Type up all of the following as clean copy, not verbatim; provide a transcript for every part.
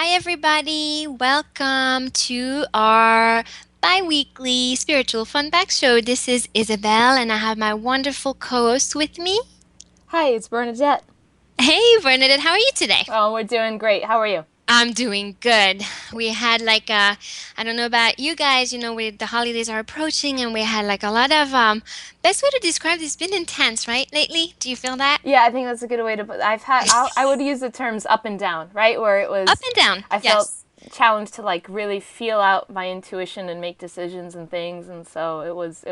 Hi, everybody. Welcome to our bi-weekly Spiritual Funbags show. This is Isabelle, and I have my wonderful co-host with me. Hi, it's Bernadette. Hey, Bernadette, how are you today? Oh, we're doing great. How are you? I'm doing good. We had I don't know about you guys, with the holidays are approaching, and we had like a lot of, best way to describe this, been intense, right, lately? Do you feel that? Yeah, I think that's a good way to put. I would use the terms up and down, right? Where it Up was, and down, I felt yes. challenged to like really feel out my intuition and make decisions and things, and so it was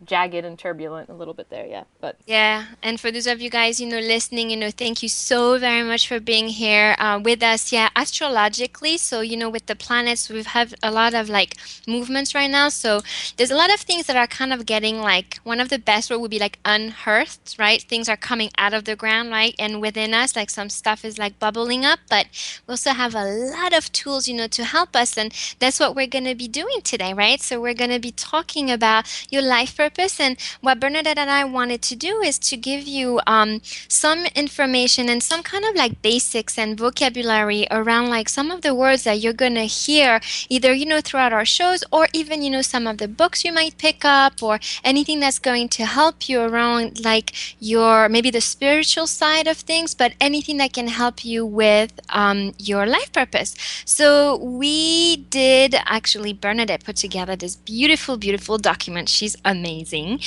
jagged and turbulent a little bit there. Yeah, but Yeah, and for those of you guys, listening, thank you so very much for being here with us. Yeah, astrologically, so with the planets, we've had a lot of like movements right now. So there's a lot of things that are kind of getting like one of the best word would be like unearthed, right? Things are coming out of the ground, right? And within us, like some stuff is like bubbling up, but we also have a lot of tools, to help us, and that's what we're gonna be doing today, right? So we're gonna be talking about your life purpose and what Bernadette and I wanted to do is to give you some information and some kind of like basics and vocabulary around like some of the words that you're going to hear either, throughout our shows or even, some of the books you might pick up or anything that's going to help you around like your maybe the spiritual side of things, but anything that can help you with your life purpose. So we did actually, Bernadette put together this beautiful, beautiful document. She's amazing.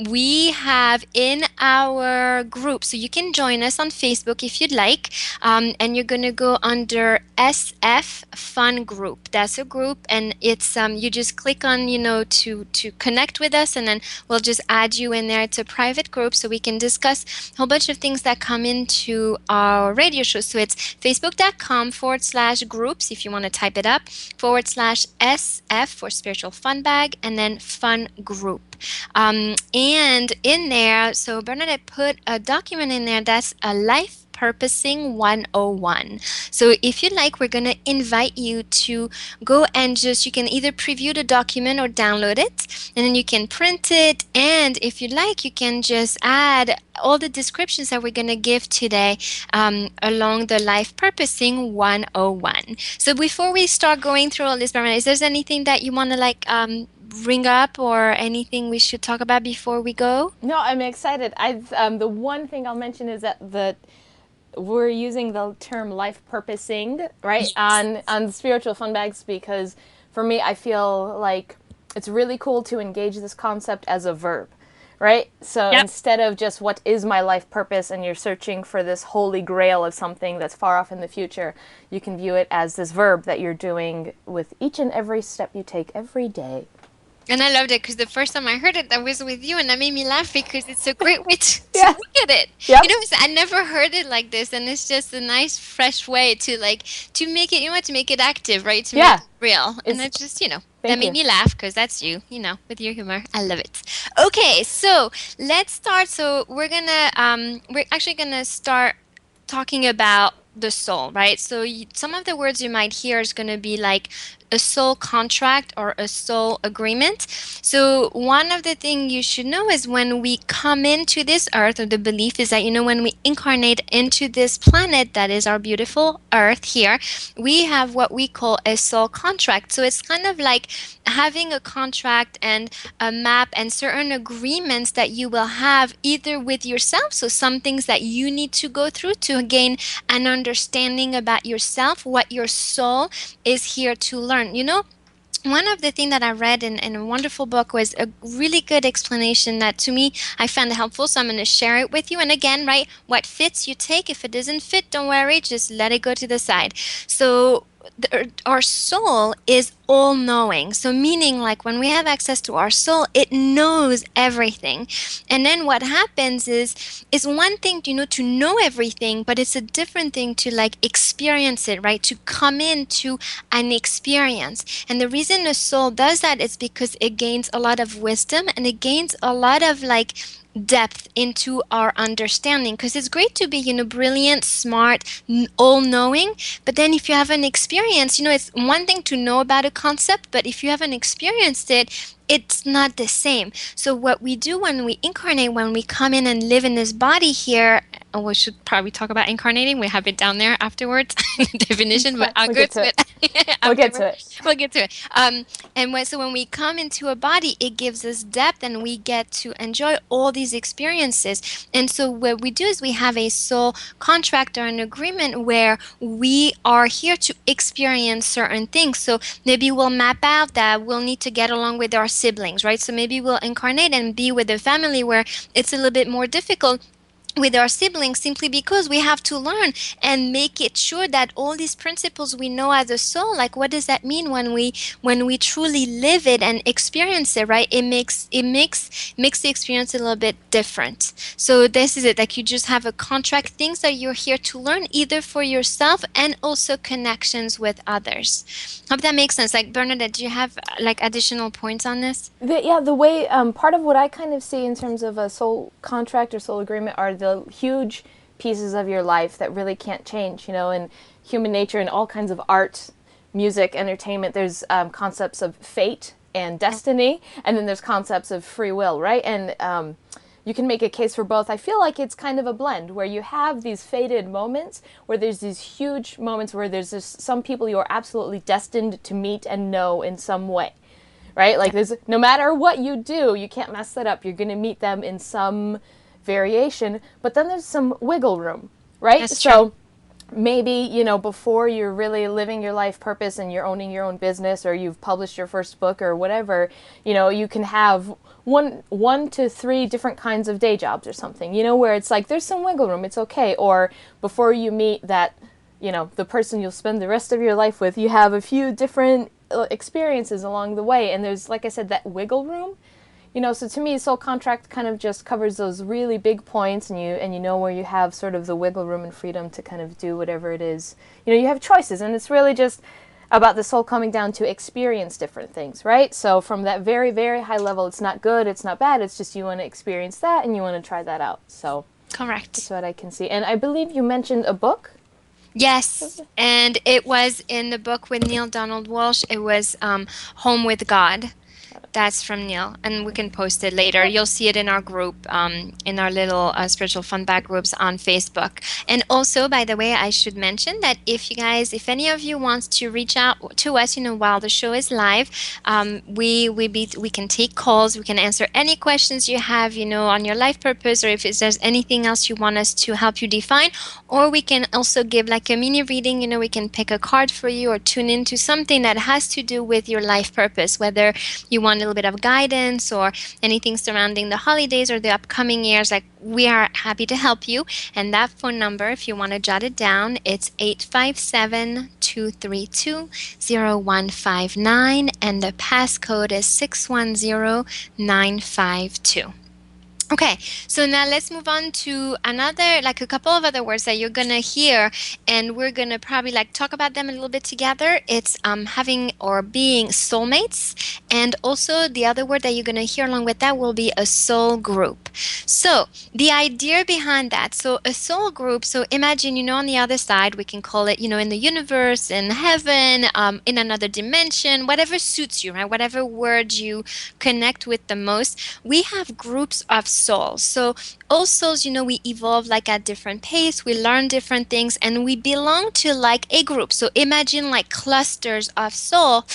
We have in our group, so you can join us on Facebook if you'd like, and you're gonna go under SF Fun Group. That's a group, and it's you just click on to connect with us, and then we'll just add you in there. It's a private group, so we can discuss a whole bunch of things that come into our radio show. So it's facebook.com/groups if you want to type it up /SF for Spiritual Fun Bag and then Fun Group. And in there, so Bernadette put a document in there that's a life purposing 101. So if you like, we're going to invite you to go and just, you can either preview the document or download it, and then you can print it. And if you like, you can just add all the descriptions that we're going to give today along the life purposing 101. So before we start going through all this, Bernadette, is there anything that you want to like bring up or anything we should talk about before we go? no, I'm excited. I've the one thing I'll mention is that the we're using the term life purposing right Yes. on spiritual fun bags because for me I feel like it's really cool to engage this concept as a verb, right? So Yep. instead of just what is my life purpose and you're searching for this holy grail of something that's far off in the future, you can view it as this verb that you're doing with each and every step you take every day. And I loved it because the first time I heard it, I was with you, and that made me laugh because it's a great way to Yeah. look at it. Yep. I never heard it like this, and it's just a nice, fresh way to like to make it, to make it active, right? To make Yeah. it real, and It's that just, that Thank made you. me laugh because that's you, with your humor. I love it. Okay, so let's start. So we're actually gonna start talking about the soul, right? So some of the words you might hear is going to be like a soul contract or a soul agreement. So one of the things you should know is when we come into this earth, or the belief is that, when we incarnate into this planet that is our beautiful earth here, we have what we call a soul contract. So it's kind of like having a contract and a map and certain agreements that you will have either with yourself, so some things that you need to go through to gain an understanding about yourself, what your soul is here to learn. One of the things that I read in a wonderful book was a really good explanation that to me I found helpful. So I'm going to share it with you. And again, right, what fits you take. If it doesn't fit, don't worry, just let it go to the side. So our soul is all knowing. So meaning like when we have access to our soul, it knows everything. And then what happens is one thing, to know everything, but it's a different thing to like experience it, right? To come into an experience. And the reason the soul does that is because it gains a lot of wisdom and it gains a lot of like depth into our understanding, because it's great to be, brilliant, smart, all knowing, but then if you haven't experienced, it's one thing to know about a concept, but if you haven't experienced it, it's not the same. So what we do when we incarnate, when we come in and live in this body here, and we should probably talk about incarnating. We have it down there afterwards, the It's definition, but fine. I'll We'll go get to to it. it We'll get to afterwards. it. We'll get to it. So when we come into a body, it gives us depth and we get to enjoy all these experiences. And so what we do is we have a soul contract or an agreement where we are here to experience certain things. So maybe we'll map out that we'll need to get along with our siblings, right? So maybe we'll incarnate and be with a family where it's a little bit more difficult with our siblings, simply because we have to learn and make it sure that all these principles we know as a soul, like what does that mean when we truly live it and experience it, right? It makes the experience a little bit different. So this is it, like you just have a contract, things that you're here to learn either for yourself and also connections with others. Hope that makes sense. Like Bernadette, do you have like additional points on this? The way part of what I kind of see in terms of a soul contract or soul agreement are the huge pieces of your life that really can't change. In human nature and all kinds of art, music, entertainment, there's concepts of fate and destiny, and then there's concepts of free will, right? And you can make a case for both. I feel like it's kind of a blend where you have these fated moments, where there's these huge moments where there's just some people you are absolutely destined to meet and know in some way, right? Like there's no matter what you do, you can't mess that up. You're going to meet them in some variation, but then there's some wiggle room, right? That's true. So maybe, before you're really living your life purpose and you're owning your own business or you've published your first book or whatever, you can have one to three different kinds of day jobs or something, where it's like there's some wiggle room, it's okay. Or before you meet that, the person you'll spend the rest of your life with, you have a few different experiences along the way, and there's, like I said, that wiggle room. So to me, soul contract kind of just covers those really big points, and you know where you have sort of the wiggle room and freedom to kind of do whatever it is. You have choices, and it's really just about the soul coming down to experience different things, right? So from that very, very high level, it's not good, it's not bad, it's just you want to experience that and you want to try that out. So that's Correct. what I can see. And I believe you mentioned a book. Yes, and it was in the book with Neil Donald Walsh. It was Home with God. That's from Neil, and we can post it later. Okay. You'll see it in our group, in our little spiritual fun bag groups on Facebook. And also, by the way, I should mention that if any of you wants to reach out to us, while the show is live, we can take calls. We can answer any questions you have, on your life purpose, or if there's anything else you want us to help you define. Or we can also give like a mini reading. We can pick a card for you or tune into something that has to do with your life purpose, whether you want a little bit of guidance or anything surrounding the holidays or the upcoming years, like we are happy to help you. And that phone number, if you want to jot it down, it's 857-232-0159, and the passcode is 610952. Okay, so now let's move on to like a couple of other words that you're gonna hear, and we're gonna probably like talk about them a little bit together. It's having or being soulmates, and also the other word that you're gonna hear along with that will be a soul group. So the idea behind that, so a soul group, so imagine, on the other side, we can call it, in the universe, in heaven, in another dimension, whatever suits you, right? Whatever word you connect with the most. We have groups of souls. So all souls, we evolve like at different pace, we learn different things, and we belong to like a group. So imagine like clusters of soul,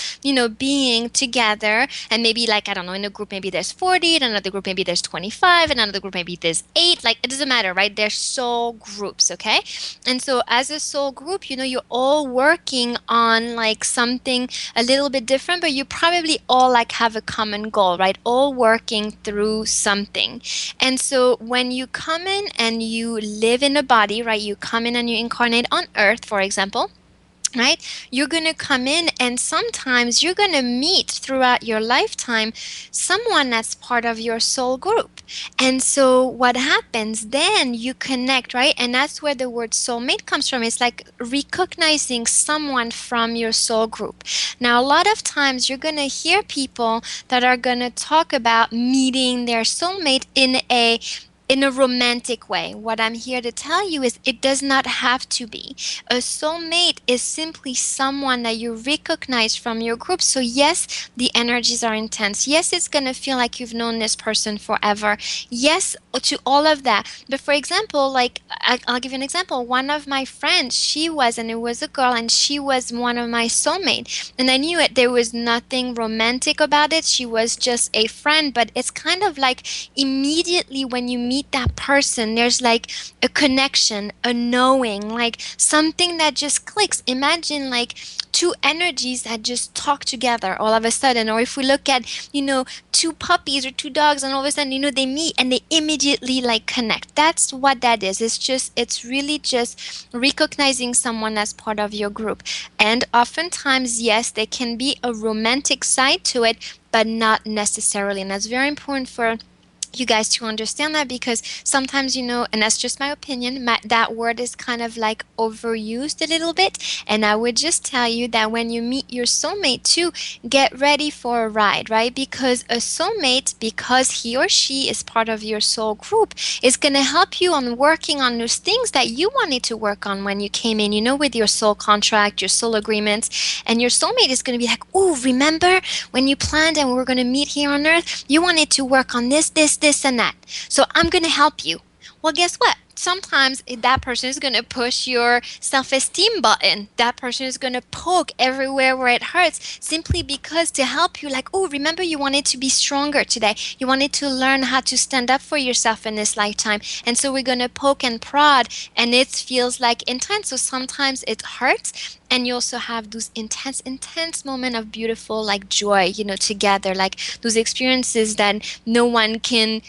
being together, and maybe like, I don't know, in a group maybe there's 40, in another group maybe there's 25, in another group maybe there's 8, like it doesn't matter, right? They're soul groups, okay? And so as a soul group, you're all working on like something a little bit different, but you probably all like have a common goal, right? All working through something. And so when you come in and you live in a body, right? You come in and you incarnate on Earth, for example. right? You're going to come in and sometimes you're going to meet throughout your lifetime someone that's part of your soul group. And so what happens then, you connect, right? And that's where the word soulmate comes from. It's like recognizing someone from your soul group. Now, a lot of times you're going to hear people that are going to talk about meeting their soulmate in a romantic way. What I'm here to tell you is it does not have to be. A soulmate is simply someone that you recognize from your group. So, yes, the energies are intense. Yes, it's going to feel like you've known this person forever. Yes, to all of that. But for example, like I'll give you an example. One of my friends, and it was a girl, and she was one of my soulmates. And I knew it. There was nothing romantic about it. She was just a friend. But it's kind of like immediately when you meet that person, there's like a connection, a knowing, like something that just clicks. Imagine like two energies that just talk together all of a sudden. Or if we look at, two puppies or two dogs, and all of a sudden, they meet and they immediately like connect. That's what that is. It's really just recognizing someone as part of your group. And oftentimes, yes, there can be a romantic side to it, but not necessarily. And that's very important for you guys to understand that, because sometimes, and that's just my opinion, that word is kind of like overused a little bit. And I would just tell you that when you meet your soulmate too, get ready for a ride, right? Because a soulmate, because he or she is part of your soul group, is going to help you on working on those things that you wanted to work on when you came in, with your soul contract, your soul agreements. And your soulmate is going to be like, oh, remember when you planned and we were going to meet here on earth? You wanted to work on this, and that. So I'm going to help you. Well, guess what? Sometimes that person is going to push your self esteem button. That person is going to poke everywhere where it hurts, simply because to help you, like, oh, remember you wanted to be stronger today. You wanted to learn how to stand up for yourself in this lifetime. And so we're going to poke and prod, and it feels like intense. So sometimes it hurts. And you also have those intense moment of beautiful like joy, together, like those experiences that no one can,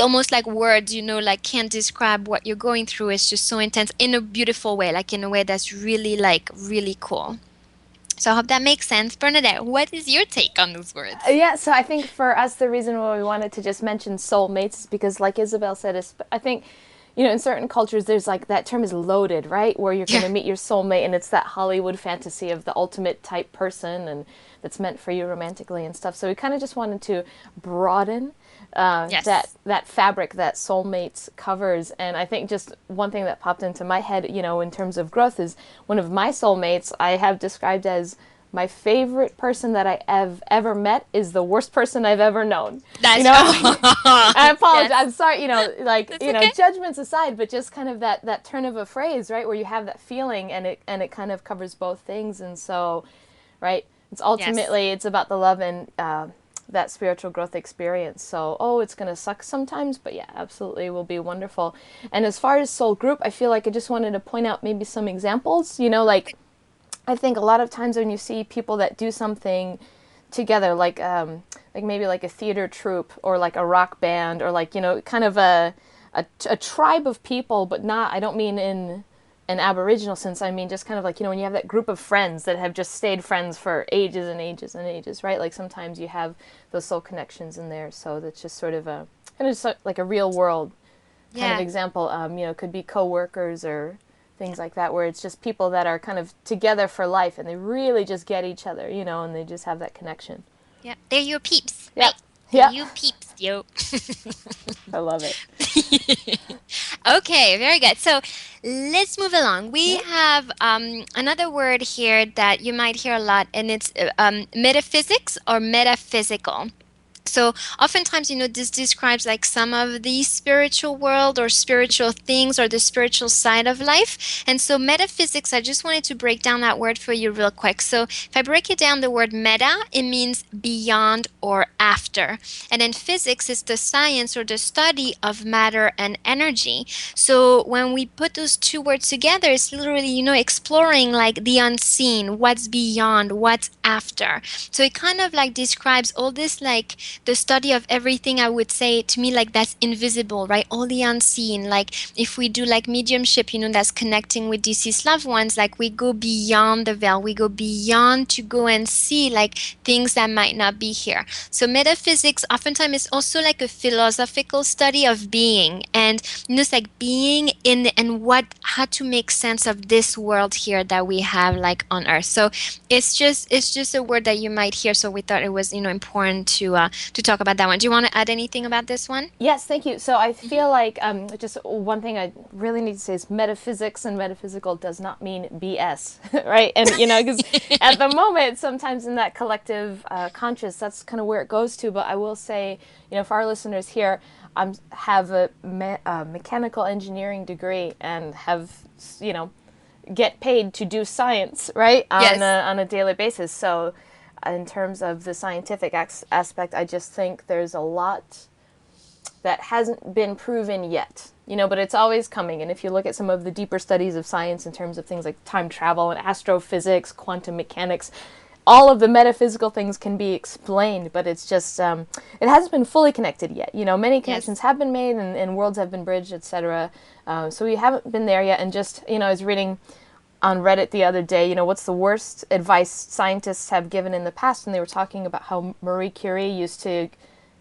almost like words, like can't describe what you're going through. It's just so intense in a beautiful way, like in a way that's really like really cool. So I hope that makes sense. Bernadette, what is your take on those words? Yeah, so I think for us, the reason why we wanted to just mention soulmates is because, like Isabel said, I think, in certain cultures, there's like that term is loaded, right? Where you're going Yeah. to meet your soulmate, and it's that Hollywood fantasy of the ultimate type person, and that's meant for you romantically and stuff. So we kind of just wanted to broaden that Yes. that fabric that soulmates covers. And I think just one thing that popped into my head, in terms of growth, is one of my soulmates I have described as my favorite person that I have ever met is the worst person I've ever known. You That's know, I apologize. yes. I'm sorry. That's okay. Judgments aside, but just kind of that turn of a phrase, right, where you have that feeling, and it kind of covers both things. And so, right, Yes. it's about the love and that spiritual growth experience. So, it's gonna suck sometimes, but yeah, absolutely will be wonderful. And as far as soul group, I feel like I just wanted to point out maybe some examples. Like I think a lot of times when you see people that do something together, like maybe like a theater troupe or like a rock band, or like kind of a tribe of people, but not. I don't mean in an Aboriginal sense. I mean just kind of like when you have that group of friends that have just stayed friends for ages and ages and ages, right? Like sometimes you have those soul connections in there. So that's just sort of a kind of just like a real world kind of Yeah. example. Could be coworkers or things like that, where it's just people that are kind of together for life, and they really just get each other, and they just have that connection. Yeah. They're your peeps, Yep. right? They're Yep. you peeps, yo. I love it. Okay, very good. So let's move along. We Yep. have another word here that you might hear a lot, and it's metaphysics or metaphysical. So oftentimes, this describes like some of the spiritual world or spiritual things or the spiritual side of life. And so metaphysics, I just wanted to break down that word for you real quick. So if I break it down, the word meta, it means beyond or after. And then physics is the science or the study of matter and energy. So when we put those two words together, it's literally, exploring like the unseen, what's beyond, what's after. So it kind of like describes all this like the study of everything, I would say, to me, like that's invisible, right? All the unseen. Like if we do like mediumship, that's connecting with deceased loved ones, like we go beyond the veil, we go beyond to go and see like things that might not be here. So metaphysics oftentimes is also like a philosophical study of being, and it's like being in and what how to make sense of this world here that we have like on earth. So it's just a word that you might hear. So we thought it was important to talk about that one. Do you want to add anything about this one? Yes, thank you. So I Hmm. feel like just one thing I really need to say is metaphysics and metaphysical does not mean BS, right? And because at the moment, sometimes in that collective conscious, that's kind of where it goes to. But I will say, for our listeners here, I have a mechanical engineering degree and have get paid to do science, right, Yes. on a daily basis. So in terms of the scientific aspect, I just think there's a lot that hasn't been proven yet, but it's always coming. And if you look at some of the deeper studies of science in terms of things like time travel and astrophysics, quantum mechanics, all of the metaphysical things can be explained, but it's just it hasn't been fully connected yet. Many connections Yes. have been made and worlds have been bridged, etc. So we haven't been there yet. And just I was reading on Reddit the other day, what's the worst advice scientists have given in the past, and they were talking about how Marie Curie used to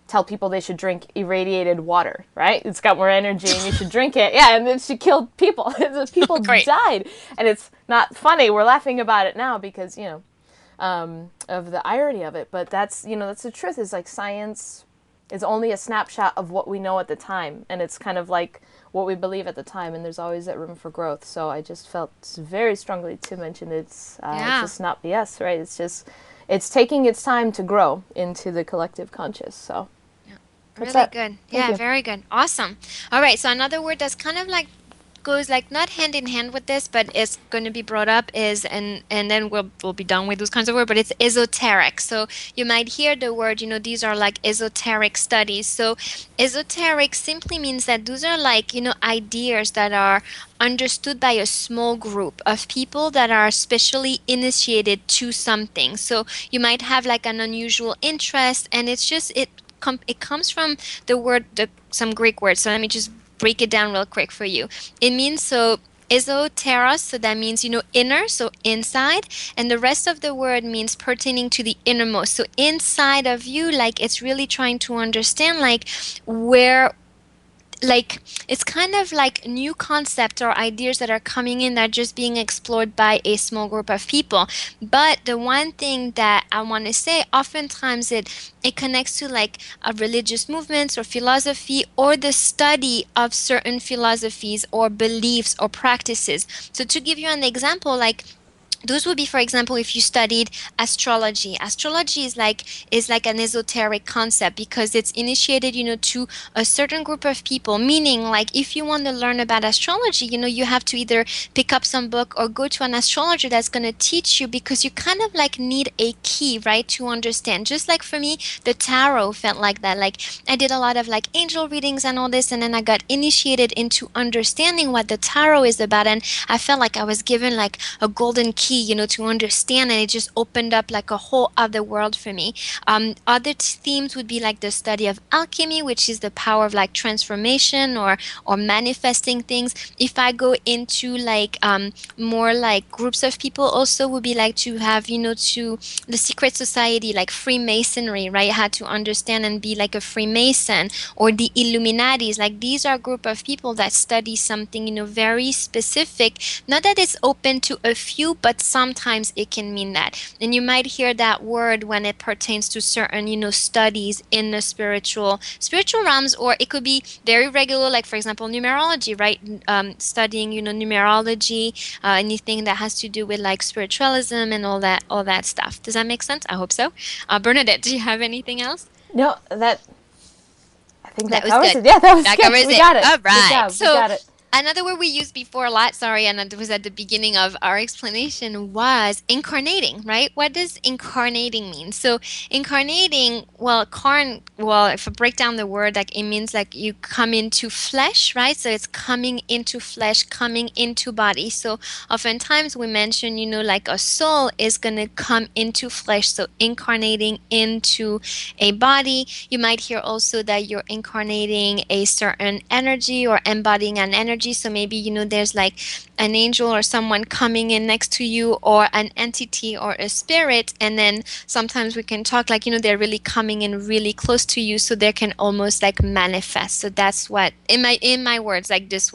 tell people they should drink irradiated water, right? It's got more energy and you should drink it. Yeah, and then she killed people. People Great. died. And it's not funny. We're laughing about it now because, of the irony of it. But that's the truth is like science is only a snapshot of what we know at the time. And it's kind of like what we believe at the time. And there's always that room for growth. So I just felt very strongly to mention it's Yeah. just not BS, right? It's taking its time to grow into the collective conscious. So Yeah. that's Really that. good. Thank Yeah, you. very good. Awesome. All right. So another word that's kind of like goes like not hand in hand with this, but it's going to be brought up is and then we'll be done with those kinds of words. But it's esoteric. So you might hear the word. These are like esoteric studies. So esoteric simply means that those are like ideas that are understood by a small group of people that are specially initiated to something. So you might have like an unusual interest, and it's just it comes from the word some Greek words. So let me just break it down real quick for you. It means so esoteros, so that means inner, so inside, and the rest of the word means pertaining to the innermost. So inside of you, like it's really trying to understand like where like it's kind of like new concepts or ideas that are coming in that are just being explored by a small group of people. But the one thing that I want to say, oftentimes it connects to like religious movements or philosophy or the study of certain philosophies or beliefs or practices. So to give you an example, like those would be, for example, if you studied astrology. Astrology is like an esoteric concept because it's initiated to a certain group of people, meaning like if you want to learn about astrology, you have to either pick up some book or go to an astrologer that's going to teach you, because you kind of like need a key, right, to understand. Just like for me, the tarot felt like that. Like I did a lot of like angel readings and all this, and then I got initiated into understanding what the tarot is about, and I felt like I was given like a golden key, to understand, and it just opened up like a whole other world for me. Other themes would be like the study of alchemy, which is the power of like transformation or manifesting things. If I go into like more like groups of people, also would be like to have to the secret society, like Freemasonry, right? How to understand and be like a Freemason, or the Illuminatis. Like these are a group of people that study something very specific. Not that it's open to a few, but sometimes it can mean that. And you might hear that word when it pertains to certain, studies in the spiritual realms, or it could be very regular, like for example, numerology, right? Studying, numerology, anything that has to do with like spiritualism and all that stuff. Does that make sense? I hope so. Bernadette, do you have anything else? No, I think That that was covers good. it. Yeah, that was That good. covers We it. got it. All Good right. job. We So got it. Another word we used before a lot, sorry, and it was at the beginning of our explanation, was incarnating, right? What does incarnating mean? So incarnating, well, if I break down the word, like it means like you come into flesh, right? So it's coming into flesh, coming into body. So oftentimes we mention, like a soul is gonna come into flesh. So incarnating into a body. You might hear also that you're incarnating a certain energy or embodying an energy. So maybe, there's like an angel or someone coming in next to you, or an entity or a spirit. And then sometimes we can talk like, they're really coming in really close to you, so they can almost like manifest. So that's what, in my words, like this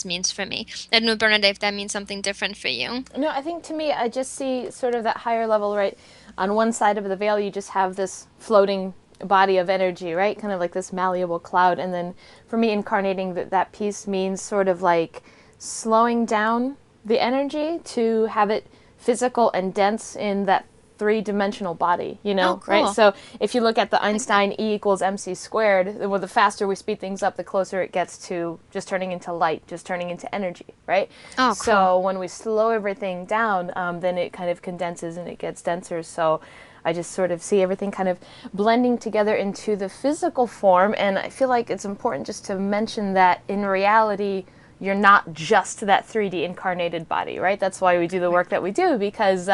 means for me. I don't know, Bernadette, if that means something different for you. No, I think to me, I just see sort of that higher level, right? On one side of the veil, you just have this floating body of energy, right? Kind of like this malleable cloud. And then for me, incarnating that piece means sort of like slowing down the energy to have it physical and dense in that three-dimensional body, Oh, right? cool. So if you look at the I like that. Einstein E equals mc squared, well, the faster we speed things up, the closer it gets to just turning into light, just turning into energy, right? Oh, cool. So when we slow everything down, then it kind of condenses and it gets denser. So I just sort of see everything kind of blending together into the physical form. And I feel like it's important just to mention that in reality, you're not just that 3D incarnated body, right? That's why we do the work that we do, because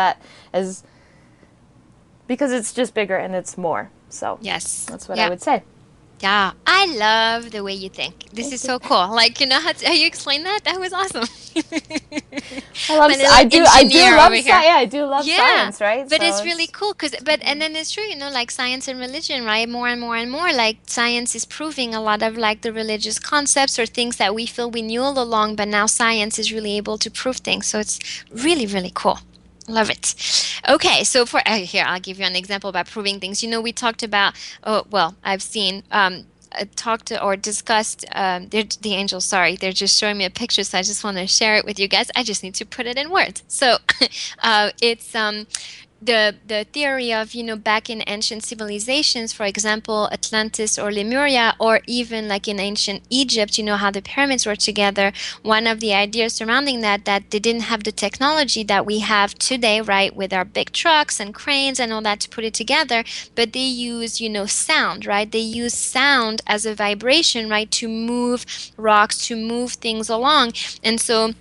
it's just bigger and it's more. So Yes. that's what I Yeah. would say. Yeah, I love the way you think. This is Thank you. so cool. Like, how you explained that? That was awesome. I love. My little I do engineer over love here. science. Yeah, I do love Yeah, science, right? but So it's really it's cool and then it's true, like science and religion, right? More and more and more, like science is proving a lot of like the religious concepts or things that we feel we knew all along, but now science is really able to prove things. So it's really, really cool. Love it. Okay, so for here, I'll give you an example about proving things. We talked about, oh, well, I've seen talked or discussed the angels, sorry, they're just showing me a picture, so I just want to share it with you guys. I just need to put it in words. So it's the theory of, back in ancient civilizations, for example, Atlantis or Lemuria, or even like in ancient Egypt, how the pyramids were together. One of the ideas surrounding that they didn't have the technology that we have today, right, with our big trucks and cranes and all that to put it together, but they use, sound, right? They use sound as a vibration, right, to move rocks, to move things along. And so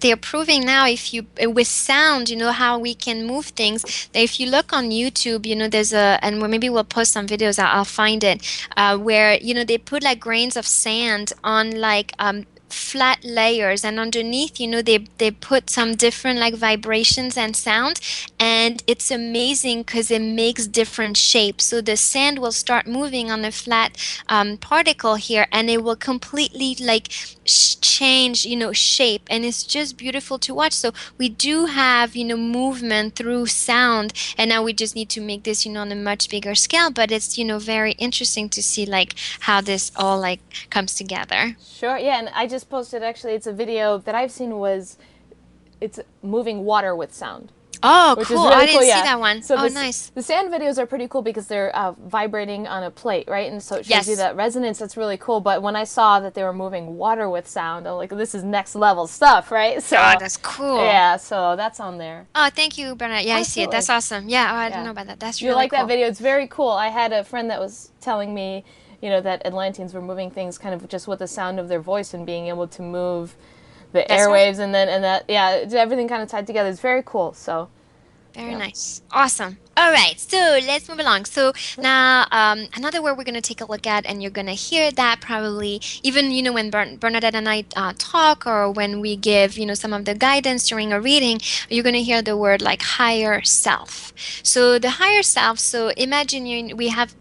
they're proving now, if you with sound, how we can move things. If you look on YouTube, there's and maybe we'll post some videos, I'll find it, where they put like grains of sand on like flat layers, and underneath, they put some different like vibrations and sound, and it's amazing because it makes different shapes. So the sand will start moving on a flat particle here, and it will completely like change, shape, and it's just beautiful to watch. So we do have, movement through sound, and now we just need to make this, on a much bigger scale. But it's, very interesting to see like how this all like comes together. sure. Yeah, and I just posted, actually, it's a video that I've seen, was it's moving water with sound, Oh, which cool. is Oh, I really cool. didn't see Yeah. that one. So Oh, this nice. the sand videos are pretty cool because they're vibrating on a plate, right? And so it shows you Yes. that resonance. That's really cool. But when I saw that they were moving water with sound, I'm like, this is next level stuff, right? Oh, So that's cool. yeah, so that's on there. Oh, thank you, Bernard. Yeah, I see it. Absolutely. That's awesome. Yeah. Oh, I didn't Yeah. know about that. That's You'll really like that cool. video. It's very cool. I had a friend that was telling me, that Atlanteans were moving things kind of just with the sound of their voice and being able to move the That's right. airwaves, and that, yeah, everything kind of tied together. It's very cool. So Very yeah. nice. Awesome. All right, so let's move along. So now, another word we're going to take a look at, and you're going to hear that probably even, when Bernadette and I talk, or when we give, some of the guidance during a reading, you're going to hear the word like higher self. So the higher self, so imagine we have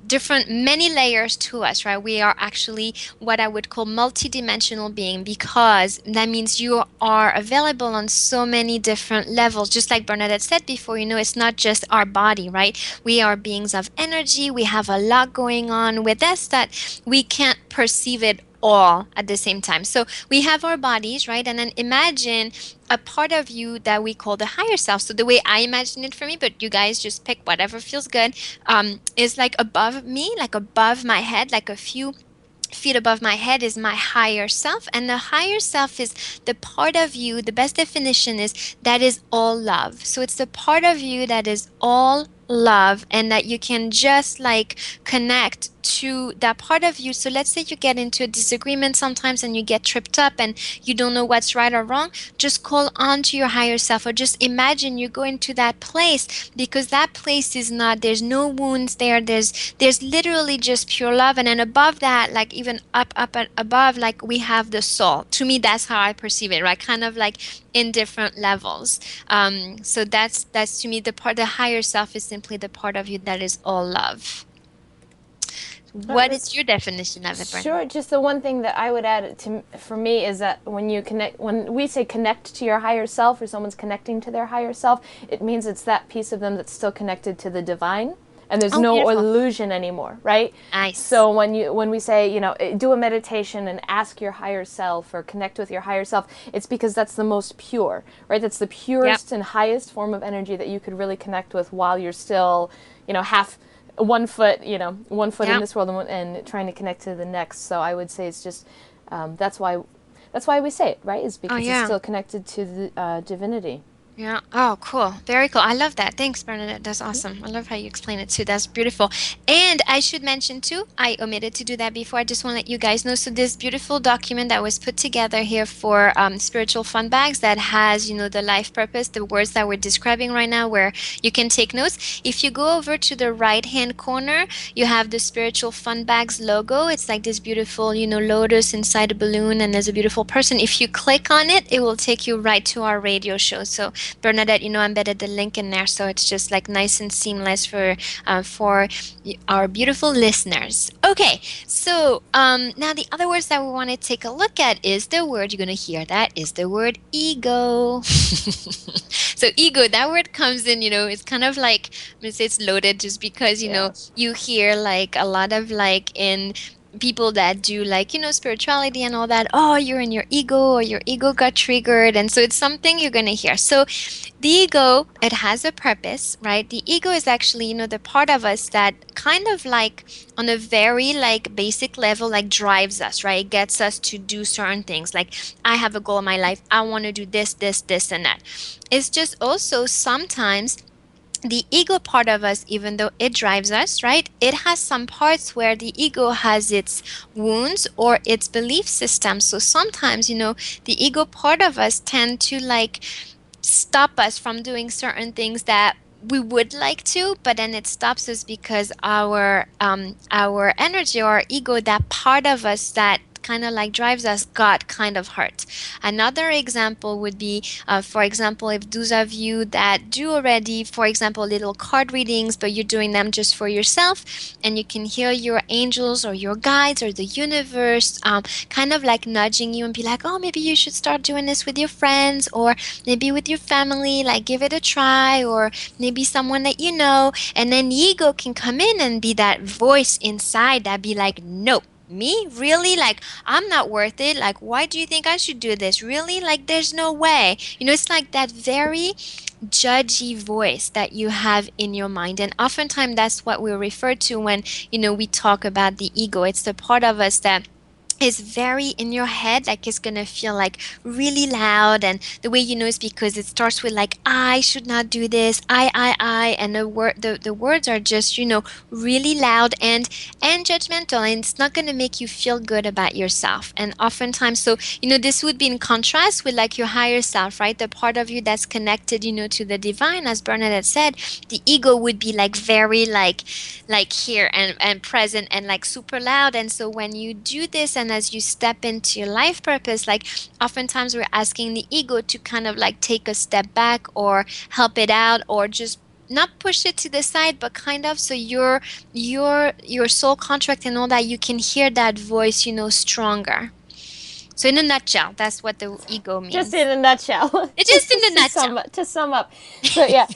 many layers to us, right? We are actually what I would call multidimensional being, because that means you are available on so many different levels. Just like Bernadette said before, it's not just our body, right? We are beings of energy. We have a lot going on with us that we can't perceive it all at the same time. So we have our bodies, right? And then imagine a part of you that we call the higher self. So the way I imagine it for me, but you guys just pick whatever feels good, is like above me, like above my head, like a few feet above my head is my higher self. And the higher self is the part of you, the best definition is that is all love. So it's the part of you that is all love, and that you can just like connect to that part of you. So let's say you get into a disagreement sometimes and you get tripped up and you don't know what's right or wrong. Just call on to your higher self, or just imagine you go into that place, because that place is not, there's no wounds there. There's literally just pure love. And then above that, like even up and above, like we have the soul. To me, that's how I perceive it, right? Kind of like in different levels. So that's to me the part, the higher self is simply the part of you that is all love. What is your definition of it, Bernadette? Sure. Just the one thing that I would add to for me is that when we say connect to your higher self, or someone's connecting to their higher self, it means it's that piece of them that's still connected to the divine, and there's Oh, no beautiful. illusion anymore, right? Nice. So when we say, do a meditation and ask your higher self or connect with your higher self, it's because that's the most pure, right? That's the Yep. purest and highest form of energy that you could really connect with while you're still, half 1 foot, 1 foot in Yep. this world, and trying to connect to the next. So I would say it's just that's why we say it, right? Is Oh, because it's yeah. still connected to the divinity. Yeah. Oh, cool. Very cool. I love that. Thanks, Bernadette. That's awesome. I love how you explain it too. That's beautiful. And I should mention too, I omitted to do that before. I just want to let you guys know. So this beautiful document that was put together here for Spiritual Fun Bags, that has, the life purpose, the words that we're describing right now, where you can take notes. If you go over to the right-hand corner, you have the Spiritual Fun Bags logo. It's like this beautiful, lotus inside a balloon, and there's a beautiful person. If you click on it, it will take you right to our radio show. So Bernadette, embedded the link in there, so it's just like nice and seamless for our beautiful listeners. Okay, so now the other words that we want to take a look at is the word you're going to hear. That is the word ego. So ego, that word comes in. It's kind of like, I'm gonna say it's loaded, just because Yes. you hear like a lot of like in people that do like spirituality and all that, oh, you're in your ego, or your ego got triggered. And so it's something you're going to hear. So the ego, it has a purpose, right? The ego is actually, the part of us that kind of like on a very like basic level, like drives us, right? It gets us to do certain things. Like, I have a goal in my life. I want to do this, and that. It's just also sometimes the ego part of us, even though it drives us, right? It has some parts where the ego has its wounds or its belief system. So sometimes, the ego part of us tend to like stop us from doing certain things that we would like to, but then it stops us because our energy or our ego, that part of us that kind of like drives us, got kind of hurt. Another example would be, for example, if those of you that do already, for example, little card readings, but you're doing them just for yourself, and you can hear your angels or your guides or the universe kind of like nudging you and be like, oh, maybe you should start doing this with your friends, or maybe with your family, like give it a try, or maybe someone that you know. And then the ego can come in and be that voice inside that be like, nope. Me? Really? Like, I'm not worth it. Like, why do you think I should do this? Really? Like, there's no way. It's like that very judgy voice that you have in your mind. And oftentimes that's what we refer to when, we talk about the ego. It's the part of us that is very in your head, like it's gonna feel like really loud. And the way is because it starts with like, I should not do this, I, and the words are just really loud and judgmental, and it's not gonna make you feel good about yourself. And oftentimes, so this would be in contrast with like your higher self, right? The part of you that's connected to the divine, as Bernadette said. The ego would be like very like here and present and like super loud. And so when you do this, and as you step into your life purpose, like oftentimes we're asking the ego to kind of like take a step back or help it out, or just not push it to the side, but kind of, so your soul contract and all that, you can hear that voice stronger. So in a nutshell, that's what the ego Just in means. a nutshell, It's just just in to, a to nutshell. sum to sum up. So yeah,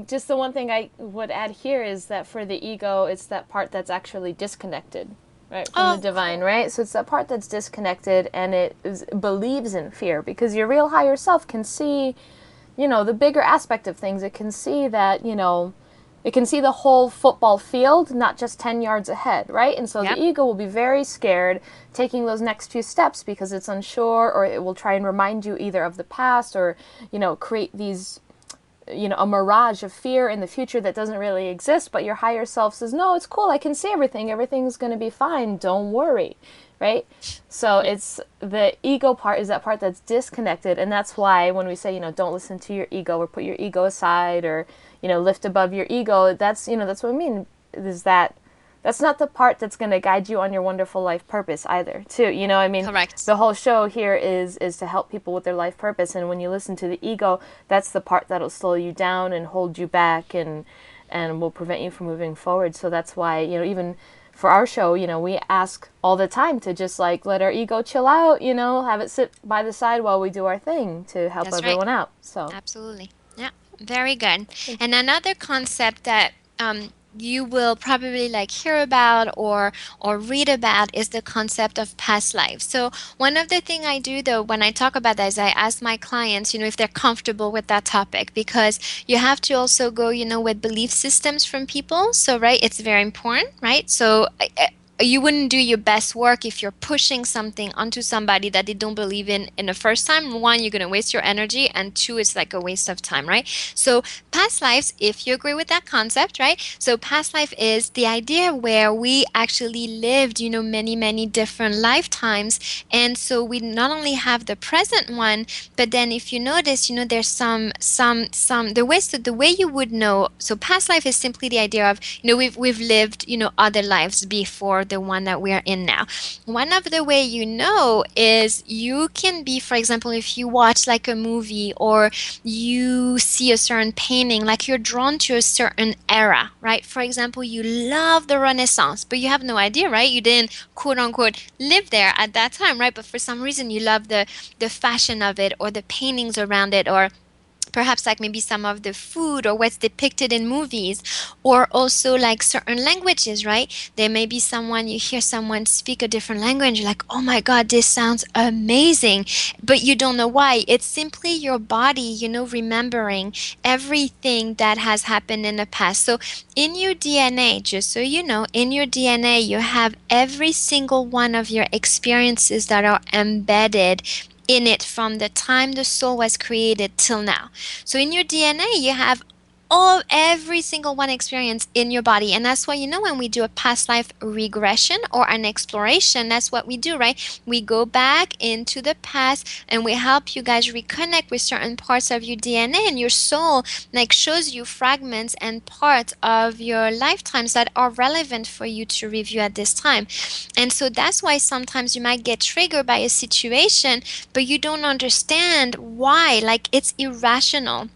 just the one thing I would add here is that for the ego, it's that part that's actually disconnected, right, from the Oh, divine, cool. right? So it's that part that's disconnected, and believes in fear, because your real higher self can see, the bigger aspect of things. It can see that, it can see the whole football field, not just 10 yards ahead, right? And so the Yep. ego will be very scared taking those next few steps because it's unsure, or it will try and remind you either of the past, or, create these, a mirage of fear in the future that doesn't really exist. But your higher self says, no, it's cool. I can see everything. Everything's going to be fine. Don't worry. Right? So Yeah. it's the ego part is that part that's disconnected. And that's why when we say, don't listen to your ego, or put your ego aside, or, lift above your ego, that's what I mean, is that that's not the part that's going to guide you on your wonderful life purpose either, too. I mean, Correct. the whole show here is to help people with their life purpose. And when you listen to the ego, that's the part that'll slow you down and hold you back, and will prevent you from moving forward. So that's why, even for our show, we ask all the time to just like let our ego chill out, have it sit by the side while we do our thing to help That's right. everyone out. So, Absolutely. Yeah, very good. And another concept that you will probably like hear about or read about is the concept of past lives. So one of the thing I do though when I talk about that is I ask my clients, if they're comfortable with that topic, because you have to also go, with belief systems from people. So right, it's very important, right? So you wouldn't do your best work if you're pushing something onto somebody that they don't believe in the first time. One, you're going to waste your energy, and two, it's like a waste of time, right? So past lives, if you agree with that concept, right? So past life is the idea where we actually lived, many, many different lifetimes. And so we not only have the present one, but then if you notice, there's the way you would know. So past life is simply the idea of, we've lived, other lives before the one that we are in now. One of the way is you can be, for example, if you watch like a movie or you see a certain painting, like you're drawn to a certain era, right? For example, you love the Renaissance, but you have no idea, right? You didn't quote unquote live there at that time, right? But for some reason you love the fashion of it, or the paintings around it, or perhaps like maybe some of the food or what's depicted in movies, or also like certain languages, right? There may be someone, you hear someone speak a different language, you're like, oh my god, this sounds amazing, but you don't know why. It's simply your body, remembering everything that has happened in the past. So in your DNA, just so you know, in your DNA you have every single one of your experiences that are embedded in it from the time the soul was created till now. So in your DNA, you have every single one experience in your body. And that's why, when we do a past life regression or an exploration, that's what we do, right? We go back into the past and we help you guys reconnect with certain parts of your DNA, and your soul like shows you fragments and parts of your lifetimes that are relevant for you to review at this time. And so that's why sometimes you might get triggered by a situation, but you don't understand why. Like it's irrational.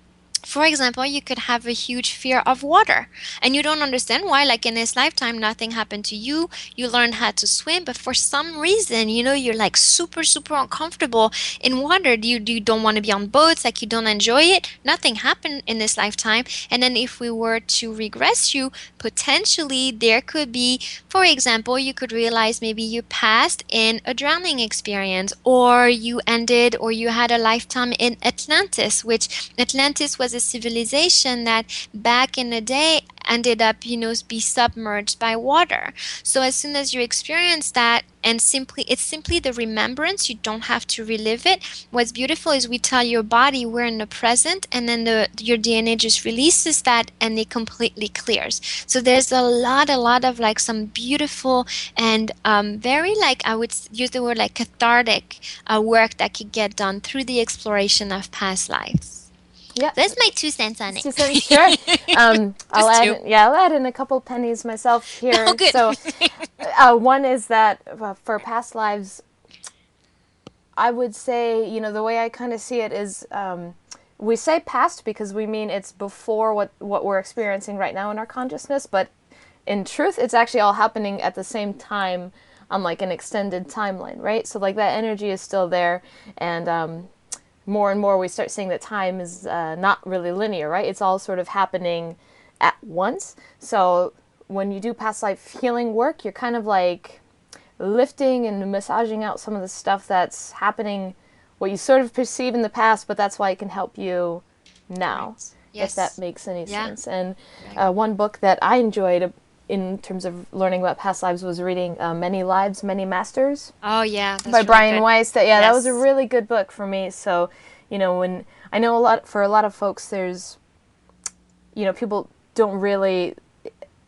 For example, you could have a huge fear of water and you don't understand why. Like in this lifetime, nothing happened to you. You learned how to swim, but for some reason, you're like super, super uncomfortable in water. You don't want to be on boats, like you don't enjoy it. Nothing happened in this lifetime. And then if we were to regress you, potentially there could be, for example, you could realize maybe you passed in a drowning experience, or you ended, or you had a lifetime in Atlantis, which Atlantis was a civilization that back in the day ended up, be submerged by water. So as soon as you experience that, and it's simply the remembrance, you don't have to relive it. What's beautiful is we tell your body we're in the present, and then your DNA just releases that and it completely clears. So there's a lot of like some beautiful and very, like I would use the word like cathartic work that could get done through the exploration of past lives. yeah. That's my 2 cents on Two cents, sure. it. I'll Just add, two. I'll add in a couple pennies myself Oh, here. good. So, one is that for past lives, I would say, the way I kind of see it is, we say past because we mean it's before what we're experiencing right now in our consciousness, but in truth, it's actually all happening at the same time on like an extended timeline, right? So like that energy is still there, and more and more we start seeing that time is not really linear, right? It's all sort of happening at once. So when you do past life healing work, you're kind of like lifting and massaging out some of the stuff that's happening, what you sort of perceive in the past, but that's why it can help you now. Correct. if that Yes. makes any Yeah. sense. And Right. one book that I enjoyed in terms of learning about past lives was reading Many Lives, Many Masters Oh, yeah, by that's really Brian good. Weiss. That was a Yes. really good book for me. So, when I know a lot of folks, there's, people don't really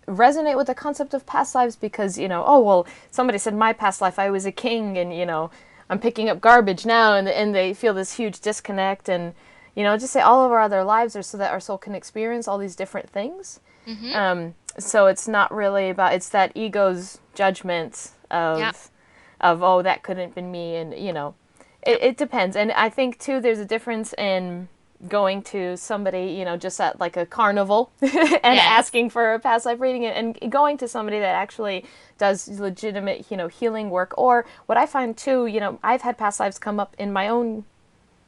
resonate with the concept of past lives because, oh, well, somebody said my past life I was a king and, I'm picking up garbage now, and they feel this huge disconnect. And, just say all of our other lives are so that our soul can experience all these different things. Mm-hmm. So it's not really about, it's that ego's judgment Yep. of, oh, that couldn't have been me. And, Yep. it depends. And I think too there's a difference in going to somebody, just at like a carnival and Yes. asking for a past life reading, and going to somebody that actually does legitimate, healing work. Or what I find too, I've had past lives come up in my own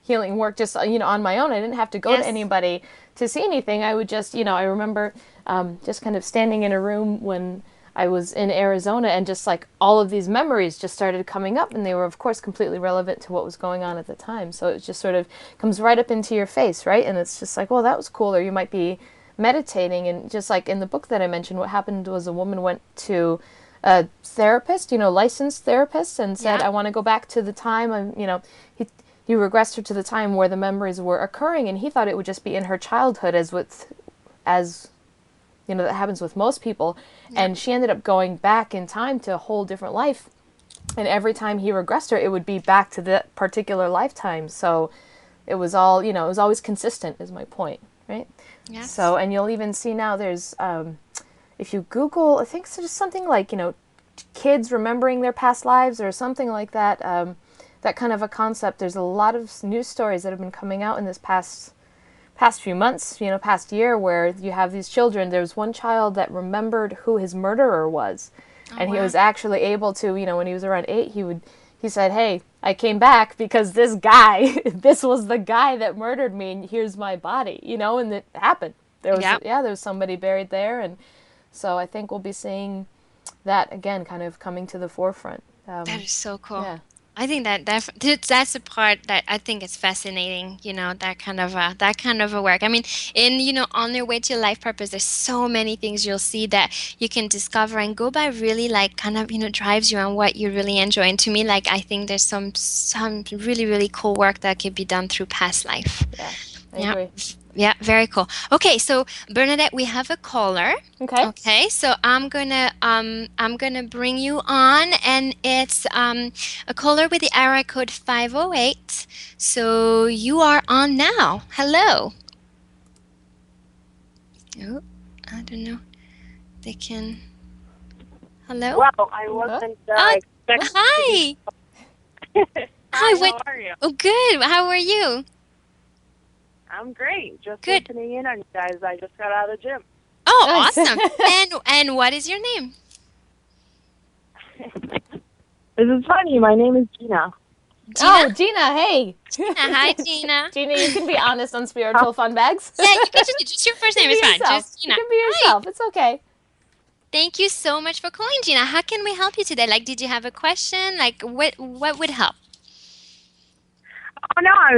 healing work, just on my own. I didn't have to go to Yes. anybody to see anything. I would just, I remember just kind of standing in a room when I was in Arizona, and just like all of these memories just started coming up, and they were of course completely relevant to what was going on at the time. So it just sort of comes right up into your face, right? And it's just like, well, that was cool. Or you might be meditating, and just like in the book that I mentioned, what happened was a woman went to a therapist, licensed therapist, and said, Yep. I want to go back to the time. He regressed her to the time where the memories were occurring, and he thought it would just be in her childhood, as that happens with most people. Yep. And she ended up going back in time to a whole different life, and every time he regressed her, it would be back to that particular lifetime. So it was all, it was always consistent, is my point, right? Yes. So, and you'll even see now there's, if you Google, I think it's just something like, kids remembering their past lives or something like that, that kind of a concept. There's a lot of news stories that have been coming out in this past few months, past year, where you have these children. There was one child that remembered who his murderer was, Oh, and he wow. was actually able to, when he was around 8, he said, "Hey, I came back because this guy, this was the guy that murdered me, and here's my body," and it happened. Yep. There was somebody buried there, and so I think we'll be seeing that again, kind of coming to the forefront. That is so cool. Yeah. I think that's the part that I think is fascinating, that kind of a work. I mean, on your way to your life purpose, there's so many things you'll see that you can discover and go by really like kind of, drives you on what you really enjoy. And to me, like I think there's some really, really cool work that could be done through past life. Yeah, I Yeah. agree. Yeah, very cool. Okay, so Bernadette, we have a caller. Okay. Okay, so I'm gonna bring you on, and it's a caller with the area code 508. So you are on now. Hello. Oh, I don't know. They can. Hello. Well, I Huh? wasn't Oh, well, expecting to be. hi. Hi. Hi, What? how are you? Oh, good. How are you? I'm great. Just Good. listening in on you guys. I just got out of the gym. Oh, Nice. awesome. And what is your name? This is funny. My name is Gina. Gina. Oh, Gina, hey. Hi, Gina. Gina, you can be honest on Spiritual Funbags. Yeah, you can just your first You name can is be fine. yourself. Just You Gina. can be Hi. yourself. It's okay. Thank you so much for calling, Gina. How can we help you today? Like, did you have a question? Like, what would help? Oh no, I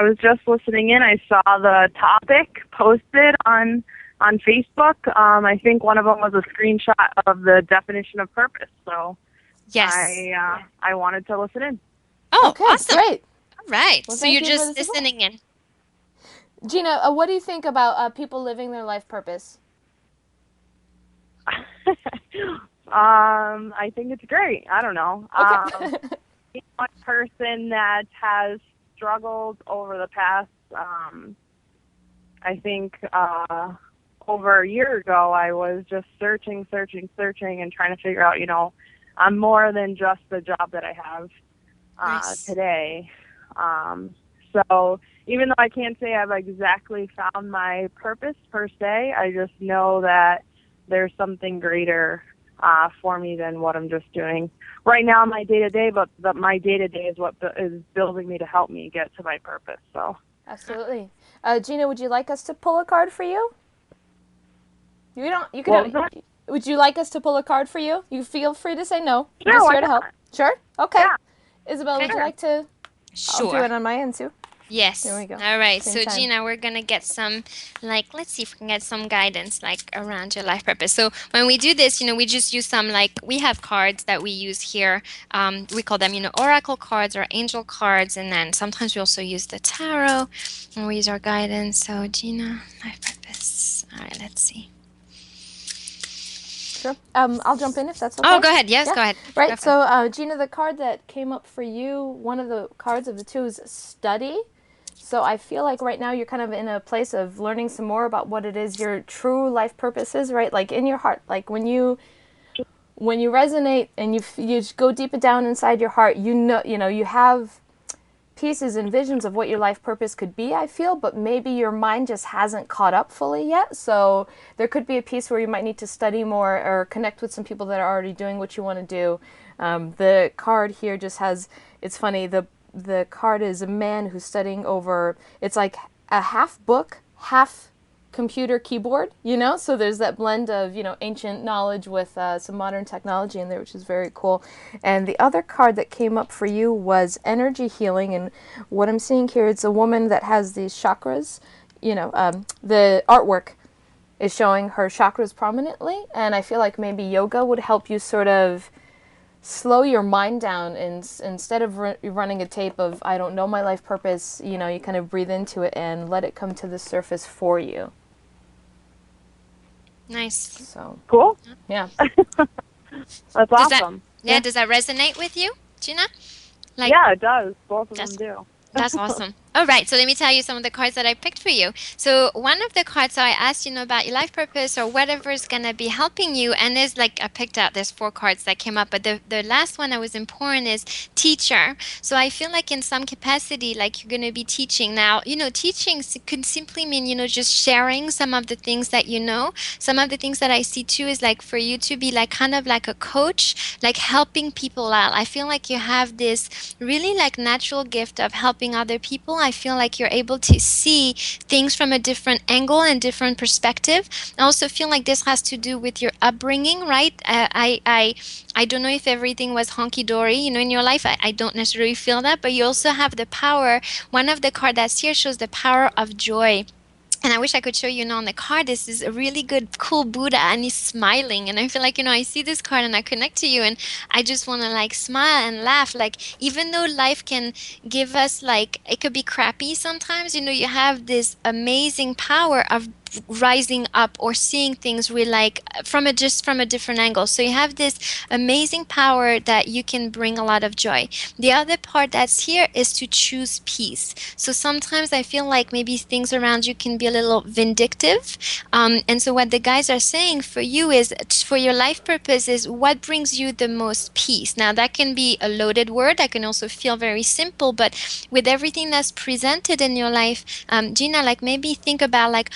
was just listening in. I saw the topic posted on Facebook. I think one of them was a screenshot of the definition of purpose. So Yes. I wanted to listen in. Oh, Okay, awesome. great. All right. Well, So thank you're you for the just support. listening in. Gina, what do you think about people living their life purpose? I think it's great. I don't know. Okay. One person that has struggled over the past, I think, over a year ago, I was just searching, and trying to figure out, I'm more than just the job that I have Nice. today. So even though I can't say I've exactly found my purpose per se, I just know that there's something greater for me than what I'm just doing right now in my day-to-day, but my day-to-day is what is building me to help me get to my purpose. So Absolutely. Gina, would you like us to pull a card for you? You don't. You what could. was that? Would you like us to pull a card for you? You feel free to say no. We're Sure, just why here to help. not? Sure. Okay. Yeah, Isabelle, would Okay. you sure. like to? I'll do Sure. it on my end too. Yes. There we go. All right. Same So, time. Gina, we're going to get some, like, let's see if we can get some guidance, like, around your life purpose. So, when we do this, we just use some, like, we have cards that we use here. We call them, oracle cards or angel cards. And then sometimes we also use the tarot and we use our guidance. So, Gina, life purpose. All right. Let's see. Sure. I'll jump in if that's okay. Oh, go ahead. Yes, Yeah. go ahead. Right. So, Gina, the card that came up for you, one of the cards of the two is study. So I feel like right now you're kind of in a place of learning some more about what it is your true life purpose is, right? Like in your heart, like when you resonate and you go deep down inside your heart, you have pieces and visions of what your life purpose could be, I feel, but maybe your mind just hasn't caught up fully yet. So there could be a piece where you might need to study more or connect with some people that are already doing what you want to do. The card here just has, it's funny, the card is a man who's studying over, it's like a half book, half computer keyboard, so there's that blend of ancient knowledge with some modern technology in there, which is very cool. And the other card that came up for you was energy healing, and what I'm seeing here, it's a woman that has these chakras. The artwork is showing her chakras prominently, and I feel like maybe yoga would help you sort of slow your mind down, and instead of running a tape of I don't know my life purpose, you kind of breathe into it and let it come to the surface for you. Nice. So Cool. yeah. That's awesome. Does that resonate with you, Gina? Yeah, it does. Both of them do. That's awesome. All right, so let me tell you some of the cards that I picked for you. So one of the cards, so I asked, about your life purpose or whatever is going to be helping you. And there's I picked out, there's 4 cards that came up. But the last one that was important is teacher. So I feel like in some capacity, like you're going to be teaching. Now, teaching could simply mean, just sharing some of the things that you know. Some of the things that I see too is like for you to be like kind of like a coach, like helping people out. I feel like you have this really like natural gift of helping other people. I feel like you're able to see things from a different angle and different perspective. I also feel like this has to do with your upbringing, right? I don't know if everything was honky dory, in your life. I don't necessarily feel that, but you also have the power. One of the cards that's here shows the power of joy. And I wish I could show you on the card. This is a really good, cool Buddha, and he's smiling. And I feel like, I see this card and I connect to you, and I just want to like smile and laugh. Like, even though life can give us, like, it could be crappy sometimes, you have this amazing power of rising up or seeing things with like from a different angle. So you have this amazing power that you can bring a lot of joy. The other part that's here is to choose peace. So sometimes I feel like maybe things around you can be a little vindictive. And so what the guys are saying for you is, for your life purpose, is what brings you the most peace. Now that can be a loaded word. That can also feel very simple, but with everything that's presented in your life, Gina, like maybe think about like,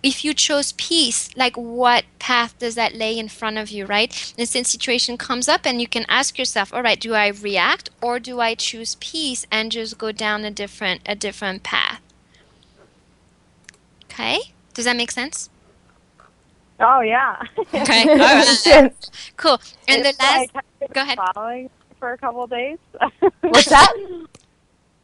if you chose peace, like what path does that lay in front of you, right? And since situation comes up, and you can ask yourself, all right, do I react or do I choose peace and just go down a different path? Okay, does that make sense? Oh yeah. Okay, all right, cool. And the last, go ahead. Following for a couple of days. What's that?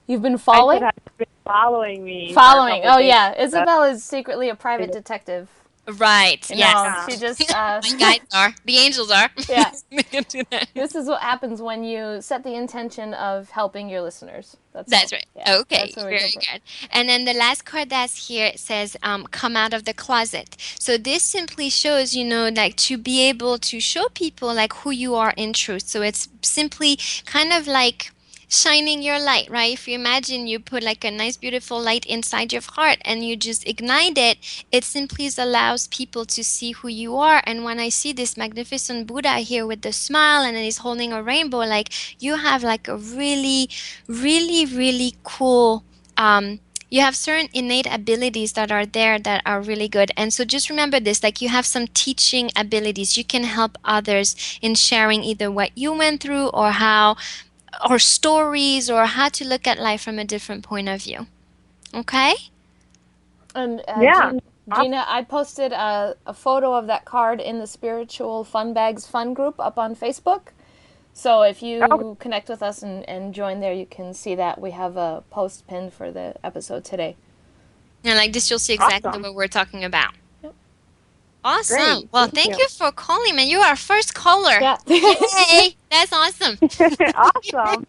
You've been following? I said have been following me. Following. Oh yeah, Isabelle is secretly a private detective. Right. Yes. She just. My guides are. The angels are. Yeah. They can do that. This is what happens when you set the intention of helping your listeners. That's right. Yeah, Okay, very good. And then the last card that's here, it says, come out of the closet. So this simply shows, like to be able to show people like who you are in truth. So it's simply kind of like shining your light, right? If you imagine you put like a nice, beautiful light inside your heart and you just ignite it, it simply allows people to see who you are. And when I see this magnificent Buddha here with the smile and then he's holding a rainbow, like you have like a really, really, really cool, you have certain innate abilities that are there that are really good. And so just remember this, like you have some teaching abilities. You can help others in sharing either what you went through or stories, or how to look at life from a different point of view. Okay? And yeah. Gina, I posted a photo of that card in the Spiritual Funbags fun group up on Facebook. So if Oh, you connect with us and join there, you can see that we have a post pinned for the episode today. And like this, you'll see exactly awesome. what we're talking about. Yep. Awesome. Great. Well, Thank thank you. you for calling, man. You are our first caller. Yeah. Yay! That's awesome. Awesome.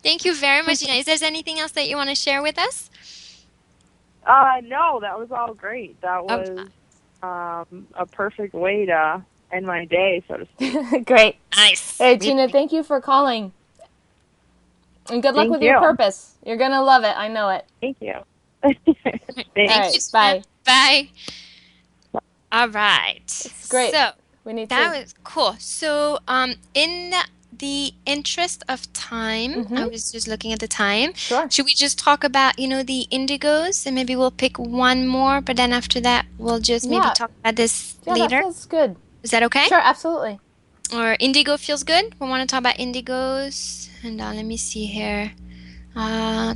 Thank you very much, Gina. Is there anything else that you want to share with us? No, that was all great. That Oh, was a perfect way to end my day, so to speak. Great. nice. Hey, We Tina, like thank you for calling. And good luck Thank with your you. purpose. You're going to love it. I know it. Thank you. it. All Thank Thanks. you, right. Gina. Bye. Bye. All right. It's great. So We need that to. was cool. So, in the interest of time, I was just looking at the time. Sure. Should we just talk about, the indigos, and maybe we'll pick one more, but then after that, we'll just maybe Yeah. talk about this Yeah, that later. feels good. Is that okay? Sure, absolutely. Or indigo feels good? We want to talk about indigos. And let me see here. Uh,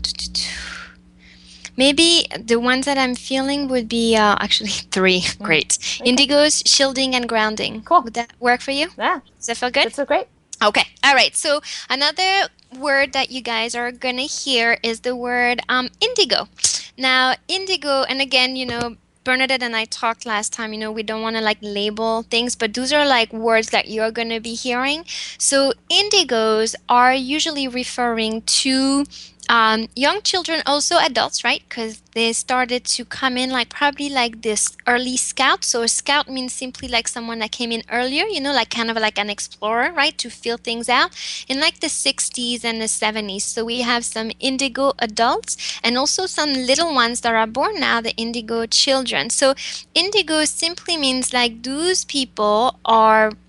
Maybe the ones that I'm feeling would be actually three. Great. Okay. Indigos, shielding, and grounding. Cool. Would that work for you? Yeah. Does that feel good? That's so great. Okay. All right. So another word that you guys are gonna hear is the word indigo. Now, indigo, and again, Bernadette and I talked last time, we don't want to like label things, but those are like words that you're going to be hearing. So, indigos are usually referring to young children, also adults, right? Because they started to come in like probably like this early scout. So, a scout means simply like someone that came in earlier, like kind of like an explorer, right? To feel things out in like the 60s and the 70s. So, we have some indigo adults and also some little ones that are born now, the indigo children. So indigo simply means like those people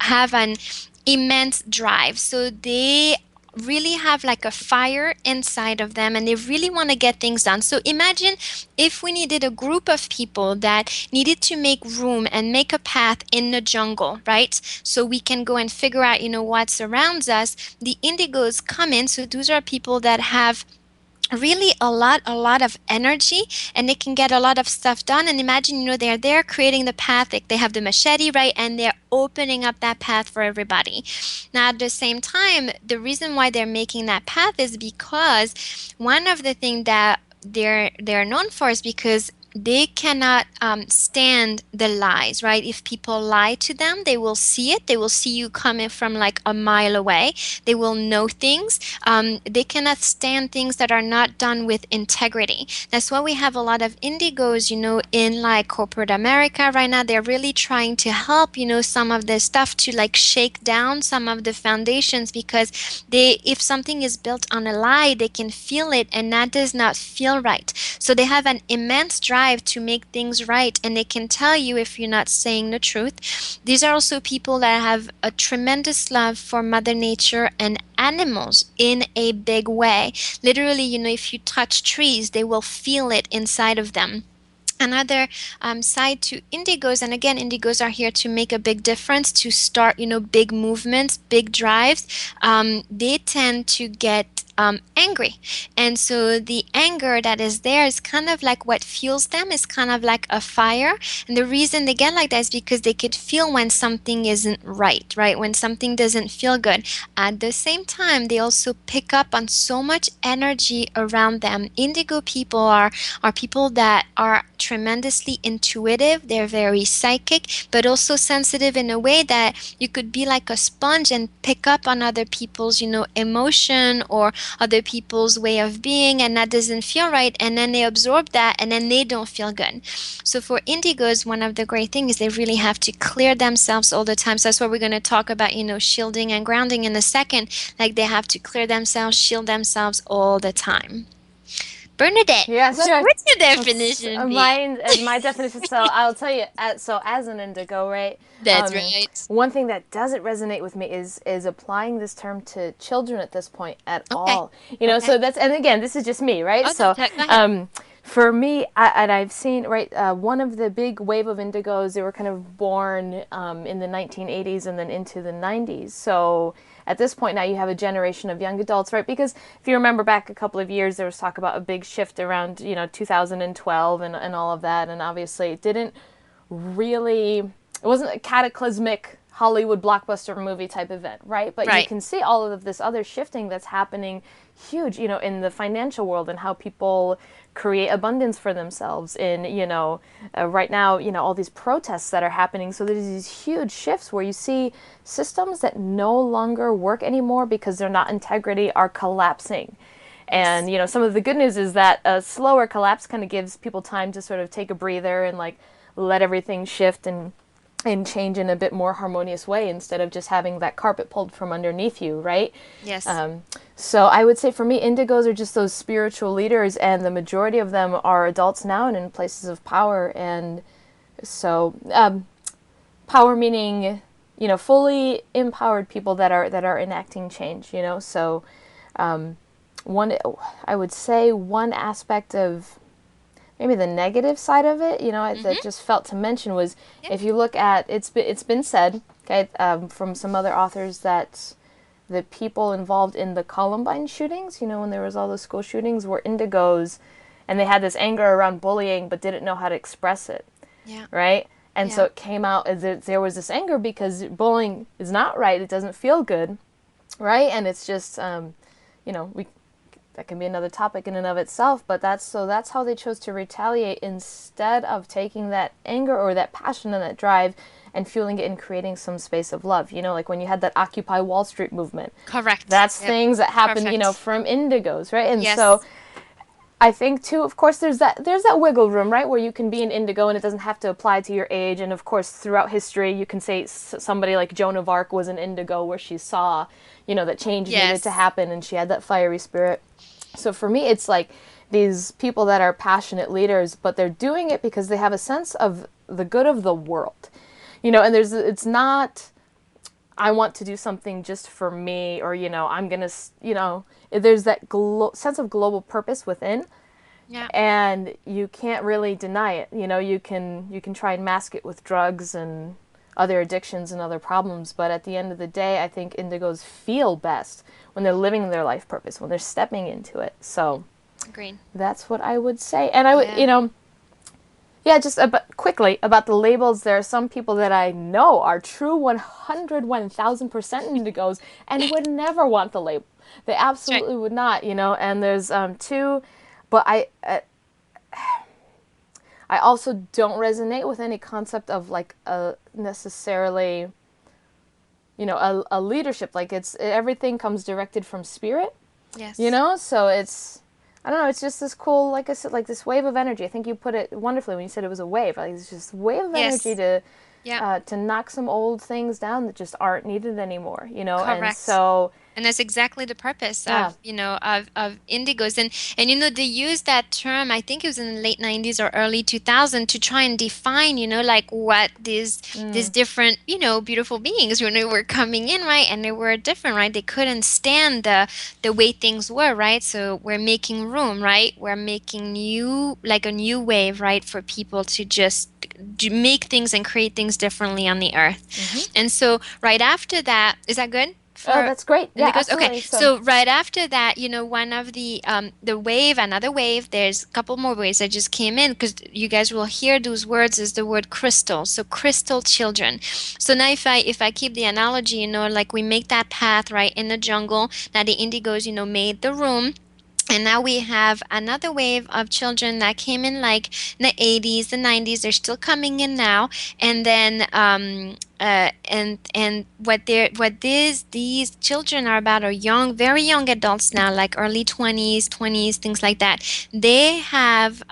have an immense drive. So they really have like a fire inside of them and they really want to get things done. So imagine if we needed a group of people that needed to make room and make a path in the jungle, right? So we can go and figure out, what surrounds us. The indigos come in. So those are people that have really a lot of energy and they can get a lot of stuff done. And imagine, they're there creating the path. They have the machete, right? And they're opening up that path for everybody. Now at the same time, the reason why they're making that path is because one of the things that they're known for is because they cannot stand the lies, right? If people lie to them, they will see it. They will see you coming from like a mile away. They will know things. They cannot stand things that are not done with integrity. That's why we have a lot of indigos, in like corporate America right now. They're really trying to help, some of the stuff to like shake down some of the foundations because if something is built on a lie, they can feel it and that does not feel right. So they have an immense drive to make things right and they can tell you if you're not saying the truth. These are also people that have a tremendous love for Mother Nature and animals in a big way. Literally, if you touch trees, they will feel it inside of them. Another side to indigos, and again, indigos are here to make a big difference, to start, big movements, big drives. They tend to get angry. And so the anger that is there is kind of like what fuels them, is kind of like a fire. And the reason they get like that is because they could feel when something isn't right, right? When something doesn't feel good. At the same time, they also pick up on so much energy around them. Indigo people are people that are tremendously intuitive. They're very psychic, but also sensitive in a way that you could be like a sponge and pick up on other people's, emotion or other people's way of being, and that doesn't feel right. And then they absorb that and then they don't feel good. So for indigos, one of the great things is they really have to clear themselves all the time. So that's what we're going to talk about, shielding and grounding in a second. Like they have to clear themselves, shield themselves all the time. Bernadette, Yeah, sure. what's your definition be? My definition. So I'll tell you. So as an indigo, right? That's right. One thing that doesn't resonate with me is applying this term to children at this point at Okay. all. Okay. So and again, this is just me, right? Oh, So go ahead. for me, and I've seen, right, one of the big wave of indigos, they were kind of born in the 1980s and then into the 90s. So at this point now you have a generation of young adults, right? Because if you remember back a couple of years, there was talk about a big shift around, 2012 and all of that. And obviously it wasn't a cataclysmic Hollywood blockbuster movie type event, right? But you Right. can see all of this other shifting that's happening huge, in the financial world, and how people create abundance for themselves in, right now, all these protests that are happening. So there's these huge shifts where you see systems that no longer work anymore because they're not integrity are collapsing. Yes. And, some of the good news is that a slower collapse kind of gives people time to sort of take a breather and like let everything shift and change in a bit more harmonious way instead of just having that carpet pulled from underneath you, right? Yes. So I would say for me, indigos are just those spiritual leaders, and the majority of them are adults now and in places of power. And so, power meaning, fully empowered people that are enacting change. So one, I would say one aspect of maybe the negative side of it, that Mm-hmm. just felt to mention was, Yep. if you look at it's been said, okay, from some other authors, that the people involved in the Columbine shootings, when there was all those school shootings, were indigos, and they had this anger around bullying but didn't know how to express it, Yeah. right? And so Yeah. it came out as there was this anger because bullying is not right. It doesn't feel good, right? And it's just, we that can be another topic in and of itself, but that's how they chose to retaliate instead of taking that anger or that passion and that drive and fueling it and creating some space of love. Like when you had that Occupy Wall Street movement. Correct. That's Yep. things that happen, Perfect. from indigos, right? And so Yes. I think too, of course, there's that wiggle room, right, where you can be an indigo and it doesn't have to apply to your age. And of course, throughout history, you can say somebody like Joan of Arc was an indigo, where she saw, that change needed to Yes. happen, and she had that fiery spirit. So for me, it's like these people that are passionate leaders, but they're doing it because they have a sense of the good of the world, and it's not, I want to do something just for me, or I'm gonna, there's that sense of global purpose within, Yeah. and you can't really deny it. You can try and mask it with drugs and other addictions and other problems, but at the end of the day, I think indigos feel best when they're living their life purpose, when they're stepping into it. So Agreed. that's what I would say. And I would, Yeah. yeah, just quickly about the labels. There are some people that I know are true 100, 1000% indigos and would never want the label. They That's right. absolutely would not, And there's two, but I also don't resonate with any concept of like a necessarily, a leadership. Like everything comes directed from spirit, Yes. So it's, I don't know, it's just this cool, like I said, like this wave of energy. I think you put it wonderfully when you said it was a wave. Like it's just a wave of energy Yes. to Yeah. to knock some old things down that just aren't needed anymore, And Correct. so, And that's exactly the purpose yeah. of, of indigos. And they use that term, I think it was in the late 90s or early 2000, to try and define, like what these Mm, different, beautiful beings when they were coming in, right? And they were different, right? They couldn't stand the way things were, right? So we're making room, right? We're making like a new wave, right, for people to just make things and create things differently on the earth. mm-hmm. And so right after that, is that good? Oh, For that's great. and Yeah, it goes okay. absolutely. So, So right after that, one of the wave, another wave. There's a couple more waves that just came in because you guys will hear those words. Is the word crystal? So crystal children. So now if I keep the analogy, like we make that path right in the jungle. Now the indigos, made the room. And now we have another wave of children that came in like in the 80s, the 90s. They're still coming in now. And then and what these children are about are young, very young adults now, like early 20s, things like that. They have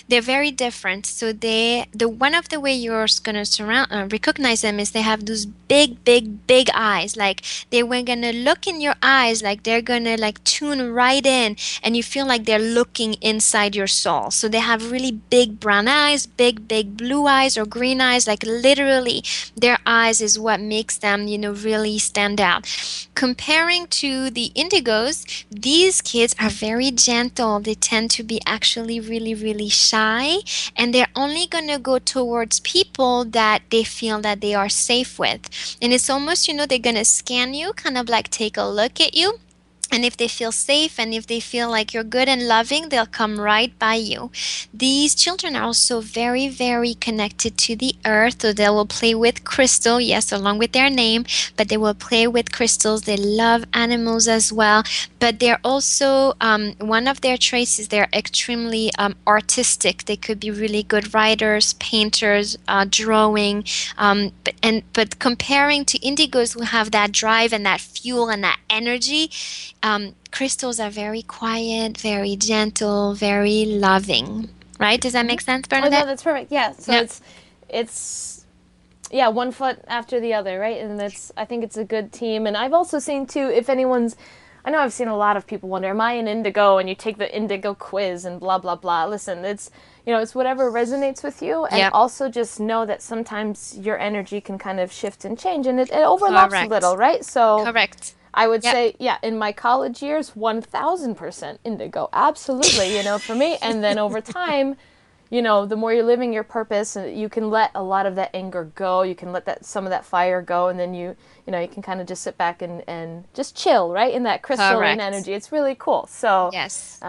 they're very different. So the one of the way you're gonna surround recognize them is they have those big, big, big eyes. Like they were gonna look in your eyes, like they're gonna like tune right in, and you feel like they're looking inside your soul. So they have really big brown eyes, big, big blue eyes or green eyes, like literally their eyes is what makes them, really stand out. Comparing to the indigos, these kids are very gentle. They tend to be actually really, really shy, and they're only going to go towards people that they feel that they are safe with. And it's almost, they're going to scan you, kind of like take a look at you, And if they feel safe and if they feel like you're good and loving, they'll come right by you. These children are also very, very connected to the earth. So they will play with crystal, yes, along with their name, but they will play with crystals. They love animals as well. But they're also, one of their traits is they're extremely artistic. They could be really good writers, painters, drawing. But comparing to indigos who have that drive and that fuel and that energy, crystals are very quiet, very gentle, very loving. Right? Does that make sense, Oh no, Bernadette? that's perfect. Yeah. So Yep. it's yeah, one foot after the other, right? And that's, I think it's a good team. And I've also seen too, if anyone's, I know I've seen a lot of people wonder, am I an indigo? And you take the indigo quiz and blah blah blah. Listen, it's, it's whatever resonates with you, and Yep. also just know that sometimes your energy can kind of shift and change, and it overlaps a Correct. little, right? So Correct. I would Yep. say, yeah, in my college years, 1000% indigo. Absolutely, for me. And then over time, the more you're living your purpose, you can let a lot of that anger go. You can let some of that fire go, and then you can kind of just sit back and just chill, right, in that crystalline Correct. energy. It's really cool. So, Yes.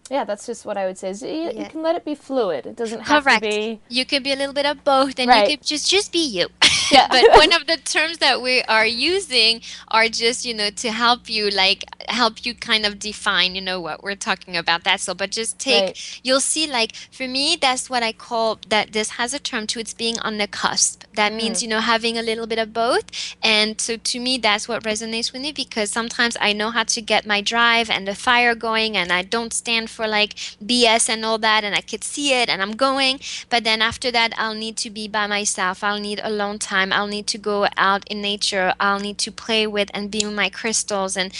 yeah, that's just what I would say. Is you Yeah. can let it be fluid. It doesn't have to Correct. be You could be a little bit of both, and you right. could just be you. Yeah. But one of the terms that we are using are just, to help you, like help you kind of define, what we're talking about. That's all. But just Right. you'll see, like for me, that's what I call that. This has a term to it's being on the cusp. That means, having a little bit of both. And so to me, that's what resonates with me, because sometimes I know how to get my drive and the fire going, and I don't stand for like BS and all that, and I could see it and I'm going. But then after that, I'll need to be by myself. I'll need alone time. I'll need to go out in nature. I'll need to play with and be with my crystals, and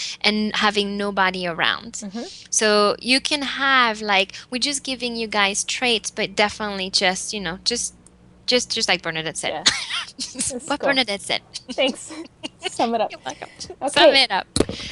having nobody around. So you can have, like, we're just giving you guys traits, but definitely just, just like Bernadette said. Yeah. That's What cool. Bernadette said. Thanks. Sum it up. You're welcome. Sum Okay. it up.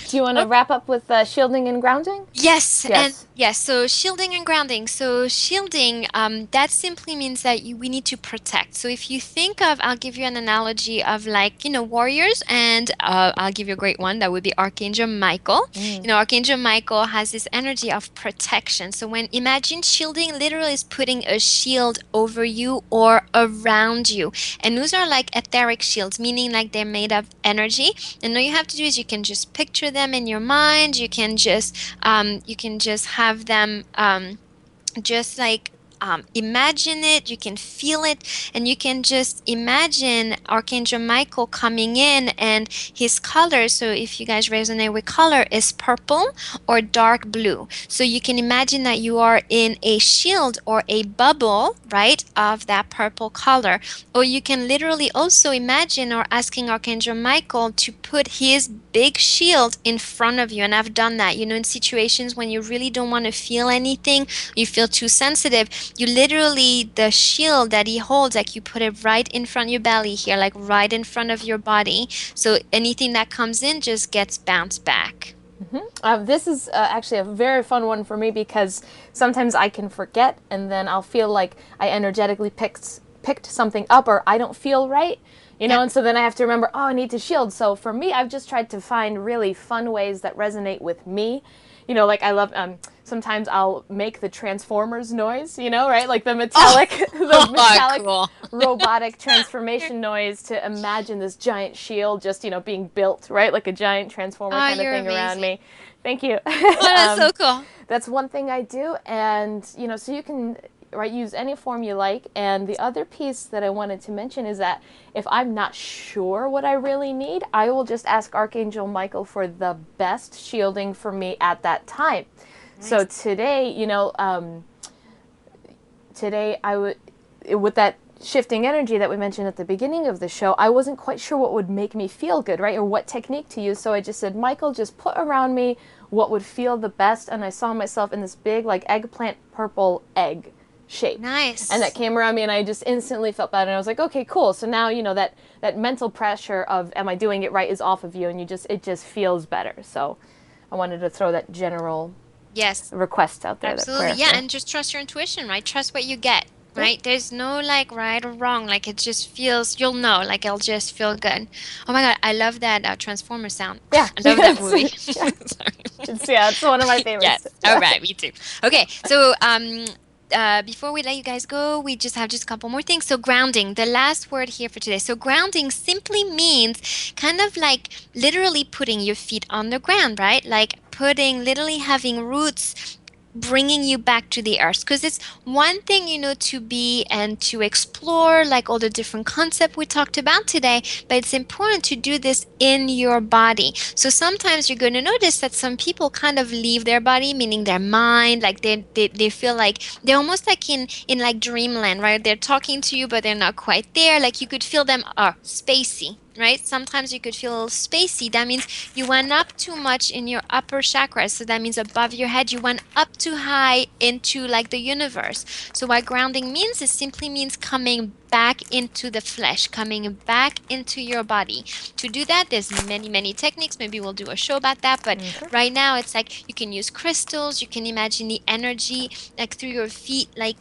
Do you want to wrap up with shielding and grounding? Yes, and Yes. yes, so shielding and grounding. So shielding, that simply means that we need to protect. So if you think of, I'll give you an analogy of, like, warriors, and I'll give you a great one. That would be Archangel Michael. Archangel Michael has this energy of protection. So when imagine shielding literally is putting a shield over you or around you. And those are like etheric shields, meaning like they're made of energy. And all you have to do is you can just picture them in your mind. You can just have them, just like, imagine it, you can feel it, and you can just imagine Archangel Michael coming in, and his color, so if you guys resonate with color, is purple or dark blue. So you can imagine that you are in a shield or a bubble, right, of that purple color. Or you can literally also imagine or asking Archangel Michael to put his big shield in front of you. And I've done that, in situations when you really don't want to feel anything, you feel too sensitive, you literally, the shield that he holds, like, you put it right in front of your belly here, like right in front of your body. So anything that comes in just gets bounced back. This is actually a very fun one for me, because sometimes I can forget, and then I'll feel like I energetically picked something up, or I don't feel right, Yep. and so then I have to remember, oh, I need to shield. So for me, I've just tried to find really fun ways that resonate with me. Like I love, sometimes I'll make the Transformers noise, right? Like the metallic, the metallic Cool. robotic transformation noise, to imagine this giant shield just, being built, right? Like a giant transformer Oh, kind of you're thing around amazing. me. Thank you. Oh, that's so cool. That's one thing I do, and so you can, right, use any form you like. And the other piece that I wanted to mention is that if I'm not sure what I really need, I will just ask Archangel Michael for the best shielding for me at that time. Nice. So today, today I would, with that shifting energy that we mentioned at the beginning of the show, I wasn't quite sure what would make me feel good, right? Or what technique to use. So I just said, Michael, just put around me what would feel the best. And I saw myself in this big, like, eggplant purple egg shape. Nice. And that came around me, and I just instantly felt better. And I was like, okay, cool. So now, that mental pressure of, am I doing it right, is off of you, and it just feels better. So I wanted to throw that general Yes. request out there. Absolutely. That Yeah, prayer. and just trust your intuition, right? Trust what you get, right? There's no, like, right or wrong. Like, it just feels, you'll know, like, it'll just feel good. Oh my God, I love that Transformer sound. Yeah. I love that movie. Yeah. Sorry. It's one of my favorites. Yes. All right. Me too. Okay. So, before we let you guys go, we just a couple more things. So, grounding, the last word here for today. So, grounding simply means kind of like literally putting your feet on the ground, right? Like putting, literally having roots, bringing you back to the earth. Because it's one thing, to be and to explore like all the different concepts we talked about today, but it's important to do this in your body. So sometimes you're going to notice that some people kind of leave their body, meaning their mind, like they feel like they're almost like in like dreamland, right? They're talking to you, but they're not quite there. Like you could feel them are spacey. Right? Sometimes you could feel a little spacey. That means you went up too much in your upper chakras. So that means above your head, you went up too high into like the universe. So what grounding means is simply means coming back into the flesh, coming back into your body. To do that, there's many, many techniques. Maybe we'll do a show about that. But Okay. right now, it's like you can use crystals. You can imagine the energy like through your feet, like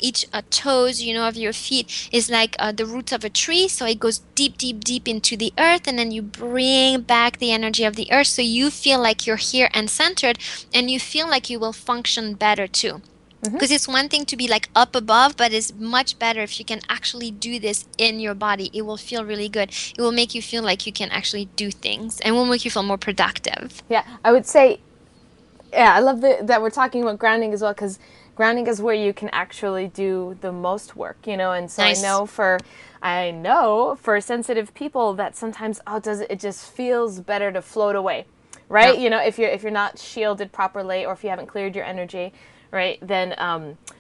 each toes, of your feet is like the roots of a tree. So it goes deep, deep, deep into the earth, and then you bring back the energy of the earth. So you feel like you're here and centered, and you feel like you will function better too. Mm-hmm. Because it's one thing to be like up above, but it's much better if you can actually do this in your body. It will feel really good. It will make you feel like you can actually do things and will make you feel more productive. Yeah, I would say, yeah, I love that we're talking about grounding as well, because grounding is where you can actually do the most work, and so Nice. I know for sensitive people that sometimes, it just feels better to float away, Yeah. right? If you're not shielded properly, or if you haven't cleared your energy, right, then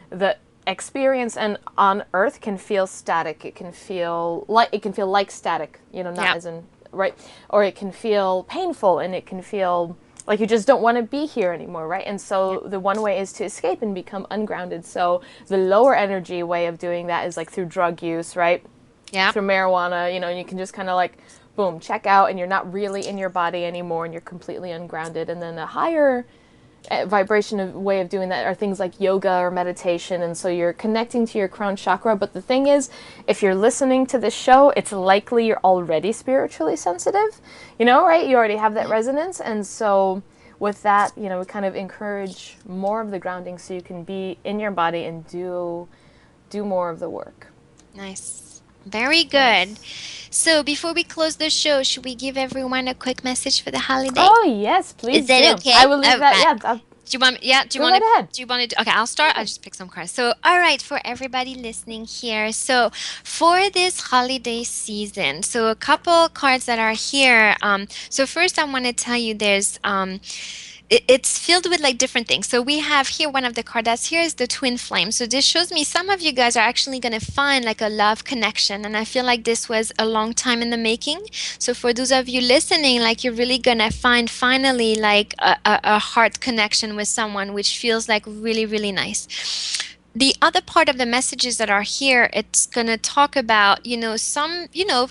the experience and on earth can feel static. It can feel like static, not Yeah. as in, right, or it can feel painful, and it can feel like you just don't want to be here anymore, right? And Yeah. so the one way is to escape and become ungrounded. So the lower energy way of doing that is like through drug use, right? Yeah. Through marijuana, you can just kind of like, boom, check out, and you're not really in your body anymore, and you're completely ungrounded. And then a higher vibration of way of doing that are things like yoga or meditation, and so you're connecting to your crown chakra. But the thing is, if you're listening to this show, it's likely you're already spiritually sensitive, right? You already have that resonance. And so with that, we kind of encourage more of the grounding, so you can be in your body and do more of the work. Nice. Very good. Yes. So before we close the show, should we give everyone a quick message for the holiday? Oh yes, Is please that do. okay? I will leave All that. right. Yeah, Do you want? Yeah. Do you go want right to? ahead. Do you want to? Okay, I'll start. I'll just pick some cards. So, all right, for everybody listening here. So, for this holiday season, so a couple cards that are here. So first, I want to tell you there's it's filled with like different things. So we have here one of the cards that's here is the twin flame. So this shows me some of you guys are actually going to find like a love connection, and I feel like this was a long time in the making. So for those of you listening, like you're really going to find finally like a heart connection with someone, which feels like really, really nice. The other part of the messages that are here, it's going to talk about, some,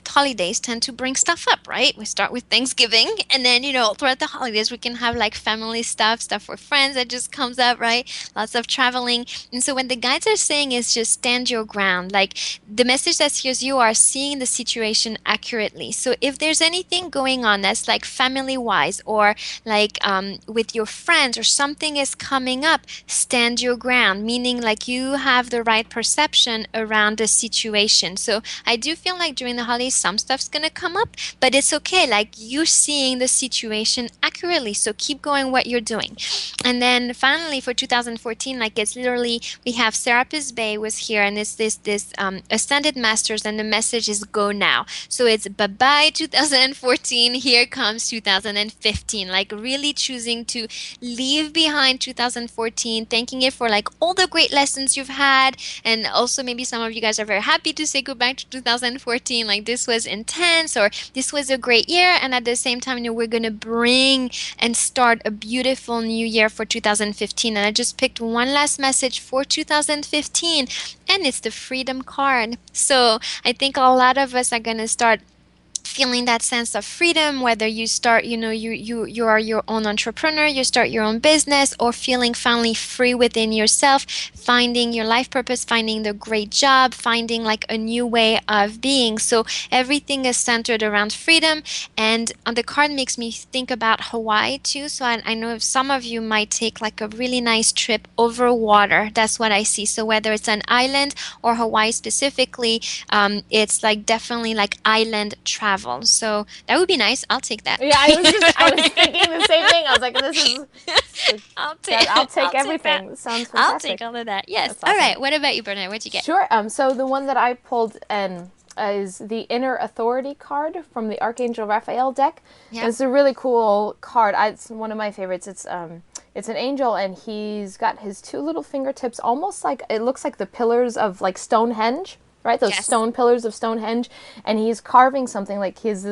holidays tend to bring stuff up, right? We start with Thanksgiving, and then, throughout the holidays, we can have like family stuff for friends that just comes up, right? Lots of traveling. And so, when the guides are saying is just stand your ground, like the message that's here is you are seeing the situation accurately. So, if there's anything going on that's like family wise, or like with your friends, or something is coming up, stand your ground, meaning like you have the right perception around the situation. So I do feel like during the holidays, some stuff's going to come up, but it's okay. Like you're seeing the situation accurately. So keep going what you're doing. And then finally for 2014, like it's literally, we have Serapis Bay was here, and it's this Ascended Masters, and the message is go now. So it's bye-bye 2014, here comes 2015, like really choosing to leave behind 2014, thanking it for like all the great lessons you've had. And also, maybe some of you guys are very happy to say goodbye to 2014. Like, this was intense, or this was a great year. And at the same time, we're going to bring and start a beautiful new year for 2015. And I just picked one last message for 2015, and it's the Freedom card. So I think a lot of us are going to start feeling that sense of freedom, whether you start, you are your own entrepreneur, you start your own business, or feeling finally free within yourself, finding your life purpose, finding the great job, finding like a new way of being. So everything is centered around freedom. And on the card makes me think about Hawaii too. So I know if some of you might take like a really nice trip over water. That's what I see. So whether it's an island or Hawaii specifically, it's like definitely like island travel. So that would be nice. I'll take that. Yeah, I was thinking the same thing. I was like, this is I'll take that I'll I'll take take that. everything. This sounds I'll take fantastic. all of that. Yes. That's All awesome. right. What about you, Bernard? What'd you get? Sure. So the one that I pulled and is the Inner Authority card from the Archangel Raphael deck. Yeah. And it's a really cool card. It's one of my favorites. It's an angel, and he's got his two little fingertips, almost like it looks like the pillars of like Stonehenge, right? Those Yes. stone pillars of Stonehenge, and he's carving something like his,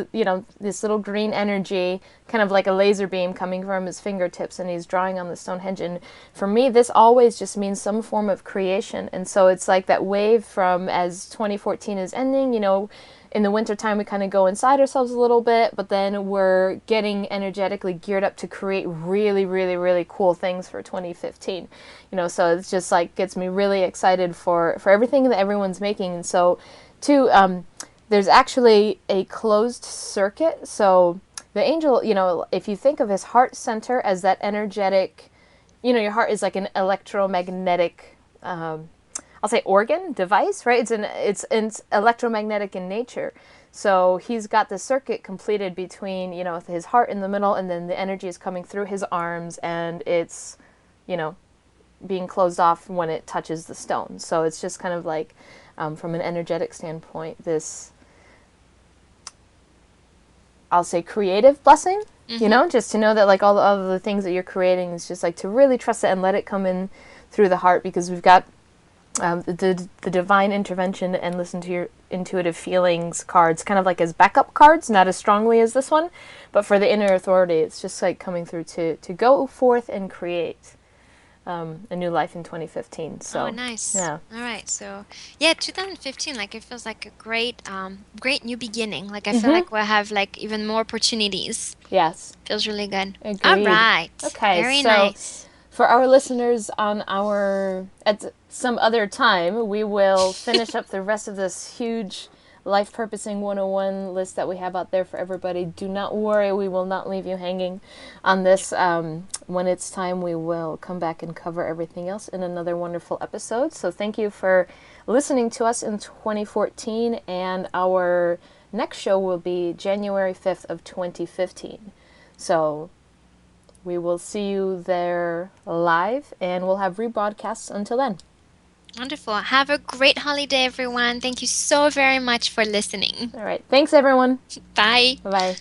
this little green energy, kind of like a laser beam coming from his fingertips, and he's drawing on the Stonehenge. And for me, this always just means some form of creation. And so it's like that wave from as 2014 is ending, in the wintertime we kind of go inside ourselves a little bit, but then we're getting energetically geared up to create really, really, really cool things for 2015. So it's just like gets me really excited for everything that everyone's making. And so too, there's actually a closed circuit. So the angel, if you think of his heart center as that energetic, your heart is like an electromagnetic, I'll say organ device, right? It's electromagnetic in nature. So he's got the circuit completed between, his heart in the middle, and then the energy is coming through his arms, and it's, being closed off when it touches the stone. So it's just kind of like, from an energetic standpoint, this, I'll say, creative blessing. Just to know that like all of the things that you're creating is just like to really trust it and let it come in through the heart, because we've got the divine intervention and listen to your intuitive feelings cards kind of like as backup cards, not as strongly as this one, but for the inner authority, it's just like coming through to go forth and create a new life in 2015. Oh, So nice. yeah. All right. So, yeah, 2015, like it feels like a great new beginning. Like I feel like we'll have like even more opportunities. Yes, Feels really good. All agreed. right. Okay, Very so nice. for our listeners at some other time, we will finish up the rest of this huge Life Purposing 101 list that we have out there for everybody. Do not worry, we will not leave you hanging on this. When it's time, we will come back and cover everything else in another wonderful episode. So thank you for listening to us in 2014, and our next show will be January 5th of 2015. So we will see you there live, and we'll have rebroadcasts until then. Wonderful. Have a great holiday, everyone. Thank you so very much for listening. All right. Thanks, everyone. Bye. Bye-bye.